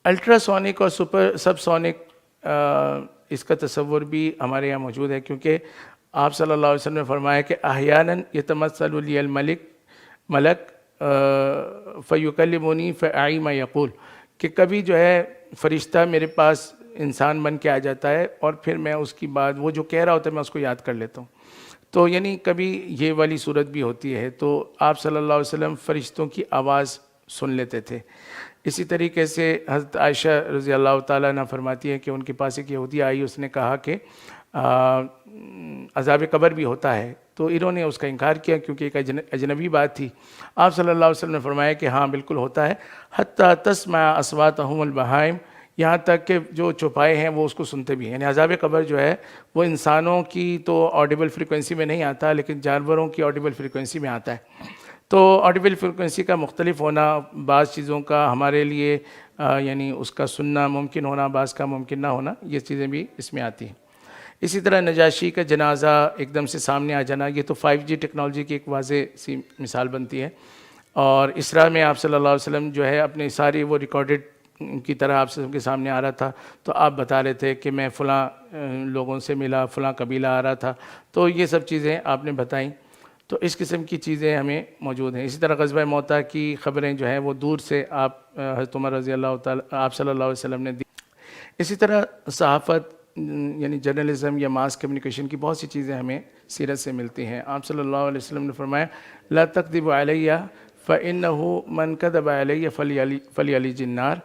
الٹرا سونک اور سب سونک اس کا تصور بھی ہمارے یہاں موجود ہے، کیونکہ آپ صلی اللہ علیہ وسلم نے فرمایا کہ احیاناً یتمثل لی ملک فیکلمنی فاعی ما یقول، کہ کبھی جو ہے فرشتہ میرے پاس انسان بن کے آ جاتا ہے، اور پھر میں اس کی بات، وہ جو کہہ رہا ہوتا ہے میں اس کو یاد کر لیتا ہوں۔ تو یعنی کبھی یہ والی صورت بھی ہوتی ہے۔ تو آپ صلی اللہ علیہ وسلم فرشتوں کی آواز سن لیتے تھے۔ اسی طریقے سے حضرت عائشہ رضی اللہ تعالیٰ عنہ فرماتی ہے کہ ان کے پاس ایک یہودی آئی، اس نے کہا کہ عذاب قبر بھی ہوتا ہے، تو انہوں نے اس کا انکار کیا کیونکہ ایک اجنبی بات تھی۔ آپ صلی اللہ علیہ وسلم نے فرمایا کہ ہاں بالکل ہوتا ہے، حتیٰ تسمع اصواتہم البہائم، یہاں تک کہ جو چوپائے ہیں وہ اس کو سنتے بھی ہیں۔ یعنی عذاب قبر جو ہے وہ انسانوں کی تو آڈیبل فریکوینسی میں نہیں آتا، لیکن جانوروں کی آڈیبل فریکوینسی میں آتا ہے۔ تو آڈیبل فریکوینسی کا مختلف ہونا، بعض چیزوں کا ہمارے لیے یعنی اس کا سننا ممکن ہونا، بعض کا ممکن نہ ہونا، یہ چیزیں بھی اس میں آتی ہیں۔ اسی طرح نجاشی کا جنازہ ایک دم سے سامنے آ جانا، یہ تو 5G ٹیکنالوجی کی ایک واضح سی مثال بنتی ہے۔ اور اسراء میں آپ صلی اللہ علیہ وسلم جو ہے اپنے ساری وہ ریکارڈڈ کی طرح آپ سب کے سامنے آ رہا تھا، تو آپ بتا رہے تھے کہ میں فلاں لوگوں سے ملا، فلاں قبیلہ آ رہا تھا، تو یہ سب چیزیں آپ نے بتائیں۔ تو اس قسم کی چیزیں ہمیں موجود ہیں۔ اسی طرح غزوہ موتہ کی خبریں جو ہیں وہ دور سے آپ حضرت عمر رضی اللہ تعالیٰ آپ صلی اللہ علیہ وسلم نے دی۔ اسی طرح صحافت یعنی جرنلزم یا ماس کمیونیکیشن کی بہت سی چیزیں ہمیں سیرت سے ملتی ہیں۔ آپ صلی اللہ علیہ وسلم نے فرمایا لا تکذب علیہ فإنہ من کذب علیہ فلیلج النار،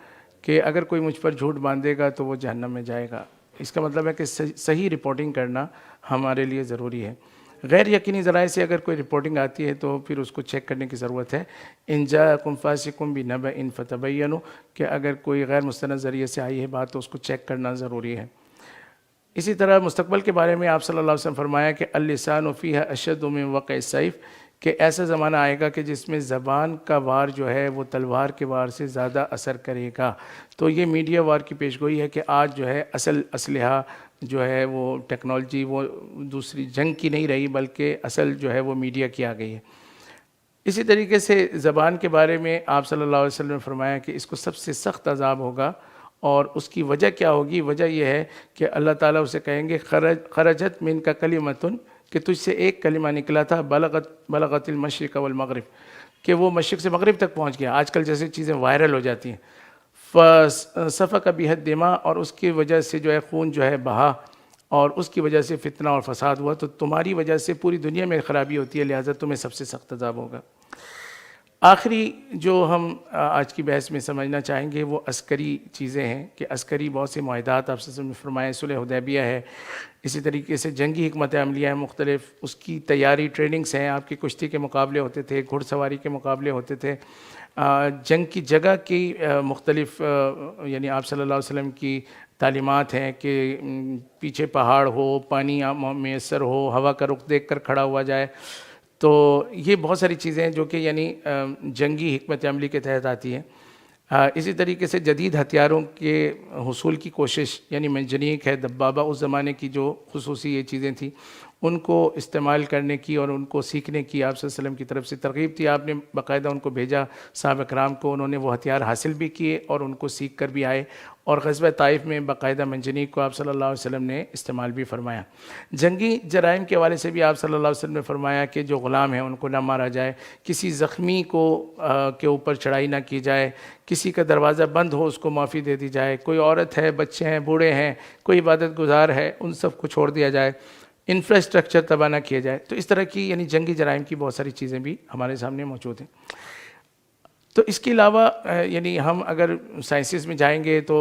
کہ اگر کوئی مجھ پر جھوٹ باندھے گا تو وہ جہنم میں جائے گا۔ اس کا مطلب ہے کہ صحیح رپورٹنگ کرنا ہمارے لیے ضروری ہے۔ غیر یقینی ذرائع سے اگر کوئی رپورٹنگ آتی ہے تو پھر اس کو چیک کرنے کی ضرورت ہے۔ ان جاءکم فاسق بنبأ فتبینوا، کہ اگر کوئی غیر مستند ذریعے سے آئی ہے بات تو اس کو چیک کرنا ضروری ہے۔ اسی طرح مستقبل کے بارے میں آپ صلی اللہ علیہ وسلم فرمایا کہ اللسان فیہ اشد من وقع السیف، کہ ایسا زمانہ آئے گا کہ جس میں زبان کا وار جو ہے وہ تلوار کے وار سے زیادہ اثر کرے گا۔ تو یہ میڈیا وار کی پیشگوئی ہے کہ آج جو ہے اصل اسلحہ جو ہے وہ ٹیکنالوجی وہ دوسری جنگ کی نہیں رہی، بلکہ اصل جو ہے وہ میڈیا کی آ گئی ہے۔ اسی طریقے سے زبان کے بارے میں آپ صلی اللہ علیہ وسلم نے فرمایا کہ اس کو سب سے سخت عذاب ہوگا، اور اس کی وجہ کیا ہوگی؟ وجہ یہ ہے کہ اللہ تعالیٰ اسے کہیں گے خرجت من کا کلمۃ، کہ تجھ سے ایک کلمہ نکلا تھا بلغت المشرق والمغرب، کہ وہ مشرق سے مغرب تک پہنچ گیا. آج کل جیسے چیزیں وائرل ہو جاتی ہیں, سفک بِہَا دماء, اور اس کی وجہ سے جو ہے خون جو ہے بہا, اور اس کی وجہ سے فتنہ اور فساد ہوا, تو تمہاری وجہ سے پوری دنیا میں خرابی ہوتی ہے, لہٰذا تمہیں سب سے سخت عذاب ہوگا. آخری جو ہم آج کی بحث میں سمجھنا چاہیں گے وہ عسکری چیزیں ہیں, کہ عسکری بہت سے معاہدات آپ سے فرمائے, صلح حدیبیہ ہے, اسی طریقے سے جنگی حکمت عملیہ ہیں مختلف, اس کی تیاری ٹریننگز ہیں, آپ کی کشتی کے مقابلے ہوتے تھے, گھڑ سواری کے مقابلے ہوتے تھے, جنگ کی جگہ کی مختلف یعنی آپ صلی اللہ علیہ وسلم کی تعلیمات ہیں کہ پیچھے پہاڑ ہو, پانی میسر ہو, ہوا کا رخ دیکھ کر کھڑا ہوا جائے. تو یہ بہت ساری چیزیں ہیں جو کہ یعنی جنگی حکمت عملی کے تحت آتی ہیں. اسی طریقے سے جدید ہتھیاروں کے حصول کی کوشش, یعنی منجنیق ہے, دبابہ, اس زمانے کی جو خصوصی یہ چیزیں تھیں ان کو استعمال کرنے کی اور ان کو سیکھنے کی آپ صلی اللہ علیہ وسلم کی طرف سے ترغیب تھی. آپ نے باقاعدہ ان کو بھیجا صحابہ کرام کو, انہوں نے وہ ہتھیار حاصل بھی کیے اور ان کو سیکھ کر بھی آئے, اور غزوہ طائف میں باقاعدہ منجنیق کو آپ صلی اللہ علیہ وسلم نے استعمال بھی فرمایا. جنگی جرائم کے حوالے سے بھی آپ صلی اللہ علیہ وسلم نے فرمایا کہ جو غلام ہیں ان کو نہ مارا جائے, کسی زخمی کو کے اوپر چڑھائی نہ کی جائے, کسی کا دروازہ بند ہو اس کو معافی دے دی جائے, کوئی عورت ہے, بچے ہیں, بوڑھے ہیں, کوئی عبادت گزار ہے, ان سب کو چھوڑ دیا جائے, انفراسٹرکچر تباہ نہ کیا جائے. تو اس طرح کی یعنی جنگی جرائم کی بہت ساری چیزیں بھی ہمارے سامنے موجود ہیں. تو اس کے علاوہ یعنی ہم اگر سائنسز میں جائیں گے تو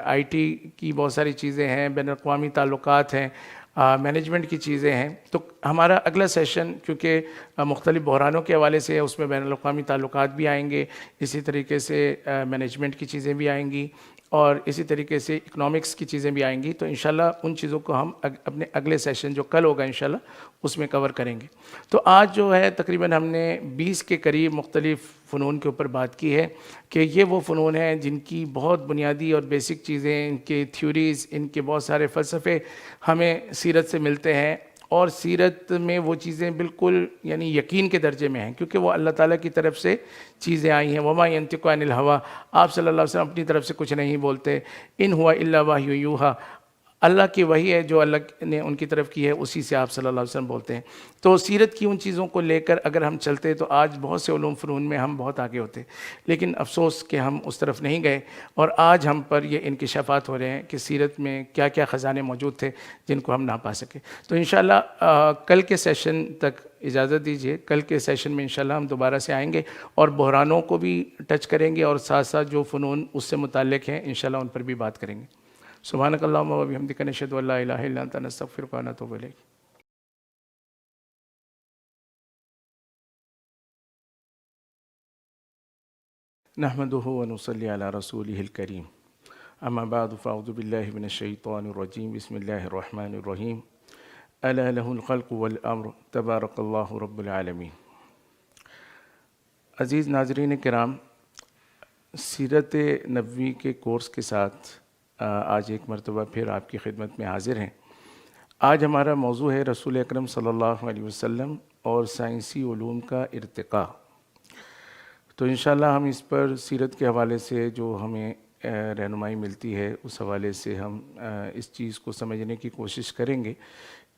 آئی ٹی کی بہت ساری چیزیں ہیں, بین الاقوامی تعلقات ہیں, مینجمنٹ کی چیزیں ہیں. تو ہمارا اگلا سیشن کیونکہ مختلف بحرانوں کے حوالے سے ہے, اس میں بین الاقوامی تعلقات بھی آئیں گے, اسی طریقے سے مینجمنٹ کی چیزیں بھی آئیں گی, اور اسی طریقے سے اکنامکس کی چیزیں بھی آئیں گی. تو انشاءاللہ ان چیزوں کو ہم اپنے اگلے سیشن جو کل ہوگا انشاءاللہ اس میں کور کریں گے. تو آج جو ہے تقریباً ہم نے 20 کے قریب مختلف فنون کے اوپر بات کی ہے, کہ یہ وہ فنون ہیں جن کی بہت بنیادی اور بیسک چیزیں, ان کے تھیوریز, ان کے بہت سارے فلسفے ہمیں سیرت سے ملتے ہیں, اور سیرت میں وہ چیزیں بالکل یعنی یقین کے درجے میں ہیں, کیونکہ وہ اللہ تعالیٰ کی طرف سے چیزیں آئی ہیں. وما ینطق عن الہویٰ, آپ صلی اللہ علیہ وسلم اپنی طرف سے کچھ نہیں بولتے. ان ہوا الا وحی یوحیٰ, اللہ کی وحی ہے جو اللہ نے ان کی طرف کی ہے, اسی سے آپ صلی اللہ علیہ وسلم بولتے ہیں. تو سیرت کی ان چیزوں کو لے کر اگر ہم چلتے تو آج بہت سے علوم فنون میں ہم بہت آگے ہوتے, لیکن افسوس کہ ہم اس طرف نہیں گئے, اور آج ہم پر یہ انکشافات ہو رہے ہیں کہ سیرت میں کیا کیا خزانے موجود تھے جن کو ہم نہ پا سکے. تو انشاءاللہ کل کے سیشن تک اجازت دیجیے, کل کے سیشن میں انشاءاللہ ہم دوبارہ سے آئیں گے اور بحرانوں کو بھی ٹچ کریں گے, اور ساتھ ساتھ جو فنون اس سے متعلق ہیں انشاءاللہ ان پر بھی بات کریں گے. سبحانک اللہم و بحمدک, نشہد ان لا الہ الا انت, نستغفرک و نتوب الیک. نحمدہ و نصلی علی رسولہ الکریم. اما بعد فاعوذ باللہ من الشیطان الرجیم. بسم اللہ الرحمن الرحیم. الا لہ الخلق والامر تبارک اللہ رب العالمین. عزیز ناظرین کرام, سیرت نبوی کے کورس کے ساتھ آج ایک مرتبہ پھر آپ کی خدمت میں حاضر ہیں. آج ہمارا موضوع ہے رسول اکرم صلی اللہ علیہ وسلم اور سائنسی علوم کا ارتقاء. تو انشاءاللہ ہم اس پر سیرت کے حوالے سے جو ہمیں رہنمائی ملتی ہے اس حوالے سے ہم اس چیز کو سمجھنے کی کوشش کریں گے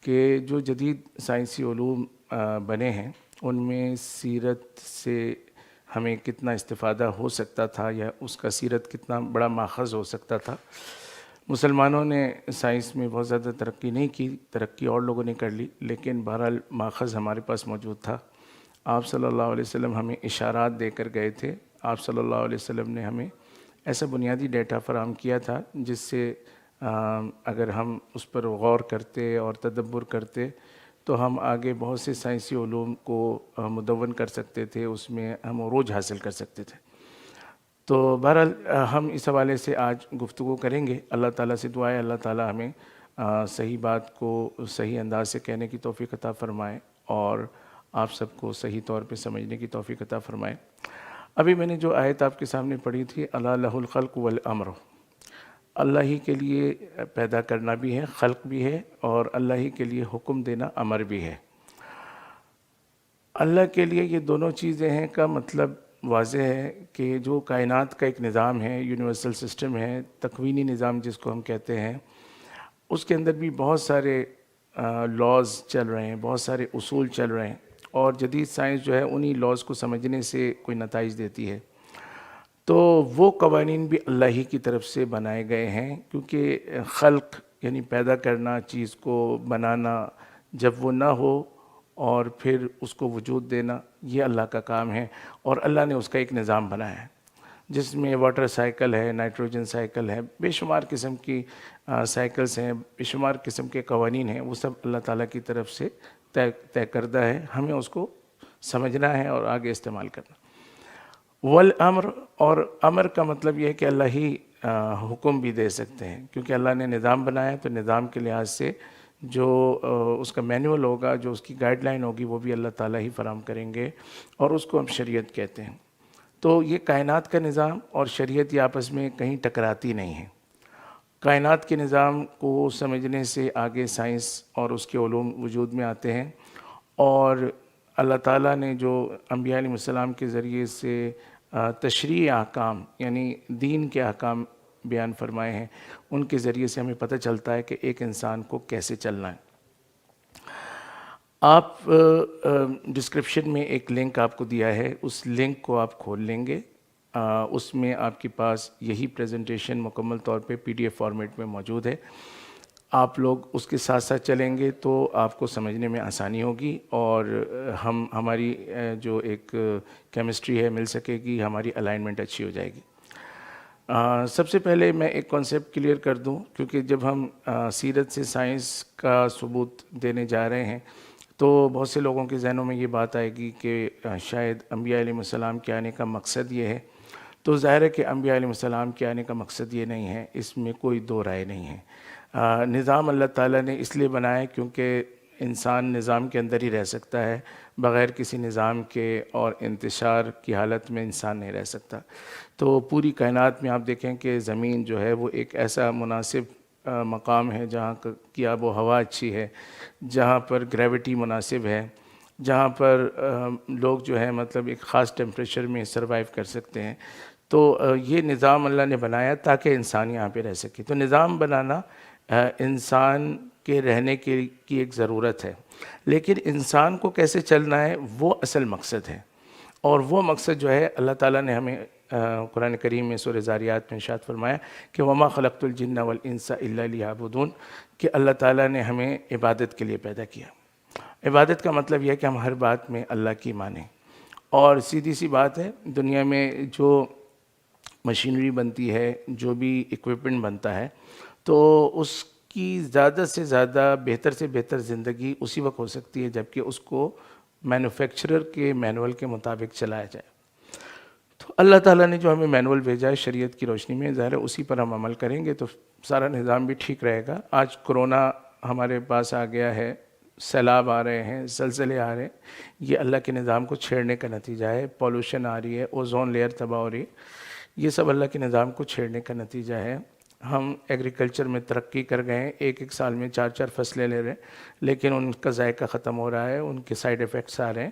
کہ جو جدید سائنسی علوم بنے ہیں ان میں سیرت سے ہمیں کتنا استفادہ ہو سکتا تھا, یا اس کا سیرت کتنا بڑا ماخذ ہو سکتا تھا. مسلمانوں نے سائنس میں بہت زیادہ ترقی نہیں کی, ترقی اور لوگوں نے کر لی, لیکن بہرحال ماخذ ہمارے پاس موجود تھا. آپ صلی اللہ علیہ وسلم ہمیں اشارات دے کر گئے تھے. آپ صلی اللہ علیہ وسلم نے ہمیں ایسا بنیادی ڈیٹا فراہم کیا تھا جس سے اگر ہم اس پر غور کرتے اور تدبر کرتے تو ہم آگے بہت سے سائنسی علوم کو مدون کر سکتے تھے, اس میں ہم عروج حاصل کر سکتے تھے. تو بہرحال ہم اس حوالے سے آج گفتگو کریں گے. اللہ تعالیٰ سے دعا ہے اللہ تعالیٰ ہمیں صحیح بات کو صحیح انداز سے کہنے کی توفیق عطا فرمائے, اور آپ سب کو صحیح طور پہ سمجھنے کی توفیق عطا فرمائے. ابھی میں نے جو آیت آپ کے سامنے پڑھی تھی, الا لہ الخلق والامر, اللہ ہی کے لیے پیدا کرنا بھی ہے, خلق بھی ہے, اور اللہ ہی کے لیے حکم دینا امر بھی ہے. اللہ کے لیے یہ دونوں چیزیں ہیں کا مطلب واضح ہے کہ جو کائنات کا ایک نظام ہے, یونیورسل سسٹم ہے, تکوینی نظام جس کو ہم کہتے ہیں, اس کے اندر بھی بہت سارے لاز چل رہے ہیں, بہت سارے اصول چل رہے ہیں, اور جدید سائنس جو ہے انہی لاز کو سمجھنے سے کوئی نتائج دیتی ہے. تو وہ قوانین بھی اللہ ہی کی طرف سے بنائے گئے ہیں، کیونکہ خلق یعنی پیدا کرنا، چیز کو بنانا، جب وہ نہ ہو اور پھر اس کو وجود دینا، یہ اللہ کا کام ہے. اور اللہ نے اس کا ایک نظام بنایا ہے جس میں واٹر سائیکل ہے، نائٹروجن سائیکل ہے، بے شمار قسم کی سائیکلز ہیں، بے شمار قسم کے قوانین ہیں. وہ سب اللہ تعالیٰ کی طرف سے طے کردہ ہے، ہمیں اس کو سمجھنا ہے اور آگے استعمال کرنا. والامر، اور امر کا مطلب یہ ہے کہ اللہ ہی حکم بھی دے سکتے ہیں، کیونکہ اللہ نے نظام بنایا ہے. تو نظام کے لحاظ سے جو اس کا مینول ہوگا، جو اس کی گائیڈ لائن ہوگی، وہ بھی اللہ تعالیٰ ہی فراہم کریں گے، اور اس کو ہم شریعت کہتے ہیں. تو یہ کائنات کا نظام اور شریعت یہ آپس میں کہیں ٹکراتی نہیں ہیں. کائنات کے نظام کو سمجھنے سے آگے سائنس اور اس کے علوم وجود میں آتے ہیں. اور اللہ تعالیٰ نے جو انبیاء علیہ السلام کے ذریعے سے تشریع احکام یعنی دین کے احکام بیان فرمائے ہیں، ان کے ذریعے سے ہمیں پتہ چلتا ہے کہ ایک انسان کو کیسے چلنا ہے. آپ ڈسکرپشن میں ایک لنک آپ کو دیا ہے، اس لنک کو آپ کھول لیں گے. اس میں آپ کے پاس یہی پریزنٹیشن مکمل طور پہ PDF فارمیٹ میں موجود ہے. آپ لوگ اس کے ساتھ ساتھ چلیں گے تو آپ کو سمجھنے میں آسانی ہوگی، اور ہماری جو ایک کیمسٹری ہے مل سکے گی، ہماری الائنمنٹ اچھی ہو جائے گی. سب سے پہلے میں ایک کانسیپٹ کلیئر کر دوں، کیونکہ جب ہم سیرت سے سائنس کا ثبوت دینے جا رہے ہیں تو بہت سے لوگوں کے ذہنوں میں یہ بات آئے گی کہ شاید انبیاء علیہ السلام کے آنے کا مقصد یہ ہے. تو ظاہر ہے کہ انبیاء علیہ السلام کے آنے کا مقصد یہ نہیں ہے، اس میں کوئی دو رائے نہیں ہے. نظام اللہ تعالیٰ نے اس لیے بنایا کیونکہ انسان نظام کے اندر ہی رہ سکتا ہے، بغیر کسی نظام کے اور انتشار کی حالت میں انسان نہیں رہ سکتا. تو پوری کائنات میں آپ دیکھیں کہ زمین جو ہے وہ ایک ایسا مناسب مقام ہے جہاں کی آب و ہوا اچھی ہے، جہاں پر گریوٹی مناسب ہے، جہاں پر لوگ جو ہے مطلب ایک خاص ٹیمپریچر میں سروائیو کر سکتے ہیں. تو یہ نظام اللہ نے بنایا تاکہ انسان یہاں پہ رہ سکے. تو نظام بنانا انسان کے رہنے کی ایک ضرورت ہے، لیکن انسان کو کیسے چلنا ہے وہ اصل مقصد ہے. اور وہ مقصد جو ہے اللہ تعالیٰ نے ہمیں قرآن کریم میں سورہ ذاریات میں ارشاد فرمایا کہ وما خلقت الجن والانس الا لیعبدون، کہ اللہ تعالیٰ نے ہمیں عبادت کے لیے پیدا کیا. عبادت کا مطلب یہ ہے کہ ہم ہر بات میں اللہ کی مانیں. اور سیدھی سی بات ہے، دنیا میں جو مشینری بنتی ہے، جو بھی ایکوپمنٹ بنتا ہے، تو اس کی زیادہ سے زیادہ بہتر سے بہتر زندگی اسی وقت ہو سکتی ہے جبکہ اس کو مینوفیکچرر کے مینول کے مطابق چلایا جائے. تو اللہ تعالیٰ نے جو ہمیں مینول بھیجا ہے شریعت کی روشنی میں، ظاہر ہے اسی پر ہم عمل کریں گے تو سارا نظام بھی ٹھیک رہے گا. آج کرونا ہمارے پاس آ گیا ہے، سیلاب آ رہے ہیں، زلزلے آ رہے ہیں، یہ اللہ کے نظام کو چھیڑنے کا نتیجہ ہے. پولوشن آ رہی ہے، اوزون لیئر تباہ ہو رہی ہے، یہ سب اللہ کے نظام کو چھیڑنے کا نتیجہ ہے. ہم ایگریکلچر میں ترقی کر گئے ہیں، ایک سال میں 4 فصلیں لے رہے ہیں، لیکن ان کا ذائقہ ختم ہو رہا ہے، ان کے سائیڈ ایفیکٹس آ رہے ہیں.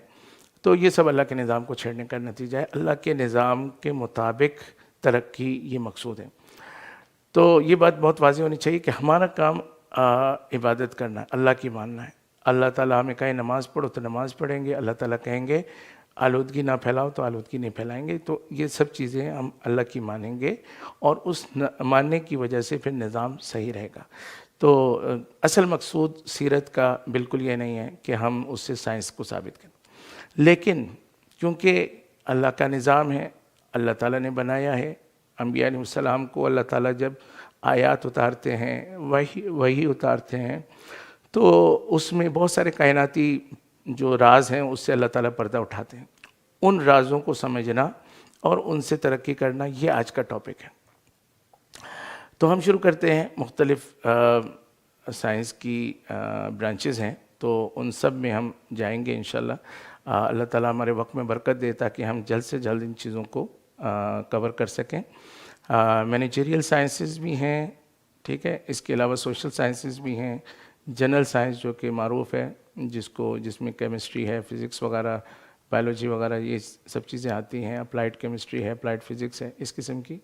تو یہ سب اللہ کے نظام کو چھیڑنے کا نتیجہ ہے. اللہ کے نظام کے مطابق ترقی یہ مقصود ہے. تو یہ بات بہت واضح ہونی چاہیے کہ ہمارا کام عبادت کرنا ہے، اللہ کی ماننا ہے. اللہ تعالیٰ ہمیں کہیں نماز پڑھو تو نماز پڑھیں گے، اللہ تعالیٰ کہیں گے آلودگی نہ پھیلاؤ تو آلودگی نہیں پھیلائیں گے. تو یہ سب چیزیں ہم اللہ کی مانیں گے، اور اس ماننے کی وجہ سے پھر نظام صحیح رہے گا. تو اصل مقصود سیرت کا بالکل یہ نہیں ہے کہ ہم اس سے سائنس کو ثابت کریں، لیکن کیونکہ اللہ کا نظام ہے، اللہ تعالیٰ نے بنایا ہے. انبیاء علیہ السلام کو اللہ تعالیٰ جب آیات اتارتے ہیں، وحی اتارتے ہیں، تو اس میں بہت سارے کائناتی جو راز ہیں اس سے اللہ تعالیٰ پردہ اٹھاتے ہیں. ان رازوں کو سمجھنا اور ان سے ترقی کرنا، یہ آج کا ٹاپک ہے. تو ہم شروع کرتے ہیں. مختلف سائنس کی برانچز ہیں، تو ان سب میں ہم جائیں گے انشاءاللہ. اللہ تعالیٰ ہمارے وقت میں برکت دے تاکہ ہم جلد سے جلد ان چیزوں کو کور کر سکیں. مینیجریل سائنسز بھی ہیں، ٹھیک ہے، اس کے علاوہ سوشل سائنسز بھی ہیں. جنرل سائنس جو کہ معروف ہے، جس میں کیمسٹری ہے، فزکس وغیرہ، بائیولوجی وغیرہ، یہ سب چیزیں آتی ہیں. اپلائیڈ کیمسٹری ہے، اپلائیڈ فزکس ہے، اس قسم کی.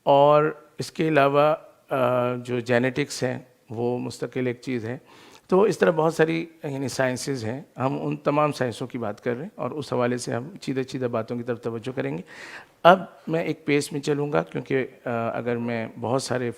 اور اس کے علاوہ جو جینیٹکس ہے وہ مستقل ایک چیز ہے. تو اس طرح بہت ساری یعنی سائنسز ہیں، ہم ان تمام سائنسوں کی بات کر رہے ہیں اور اس حوالے سے ہم چیدہ باتوں کی طرف توجہ کریں گے۔ اب میں ایک پیس میں چلوں گا، کیونکہ اگر میں بہت سارے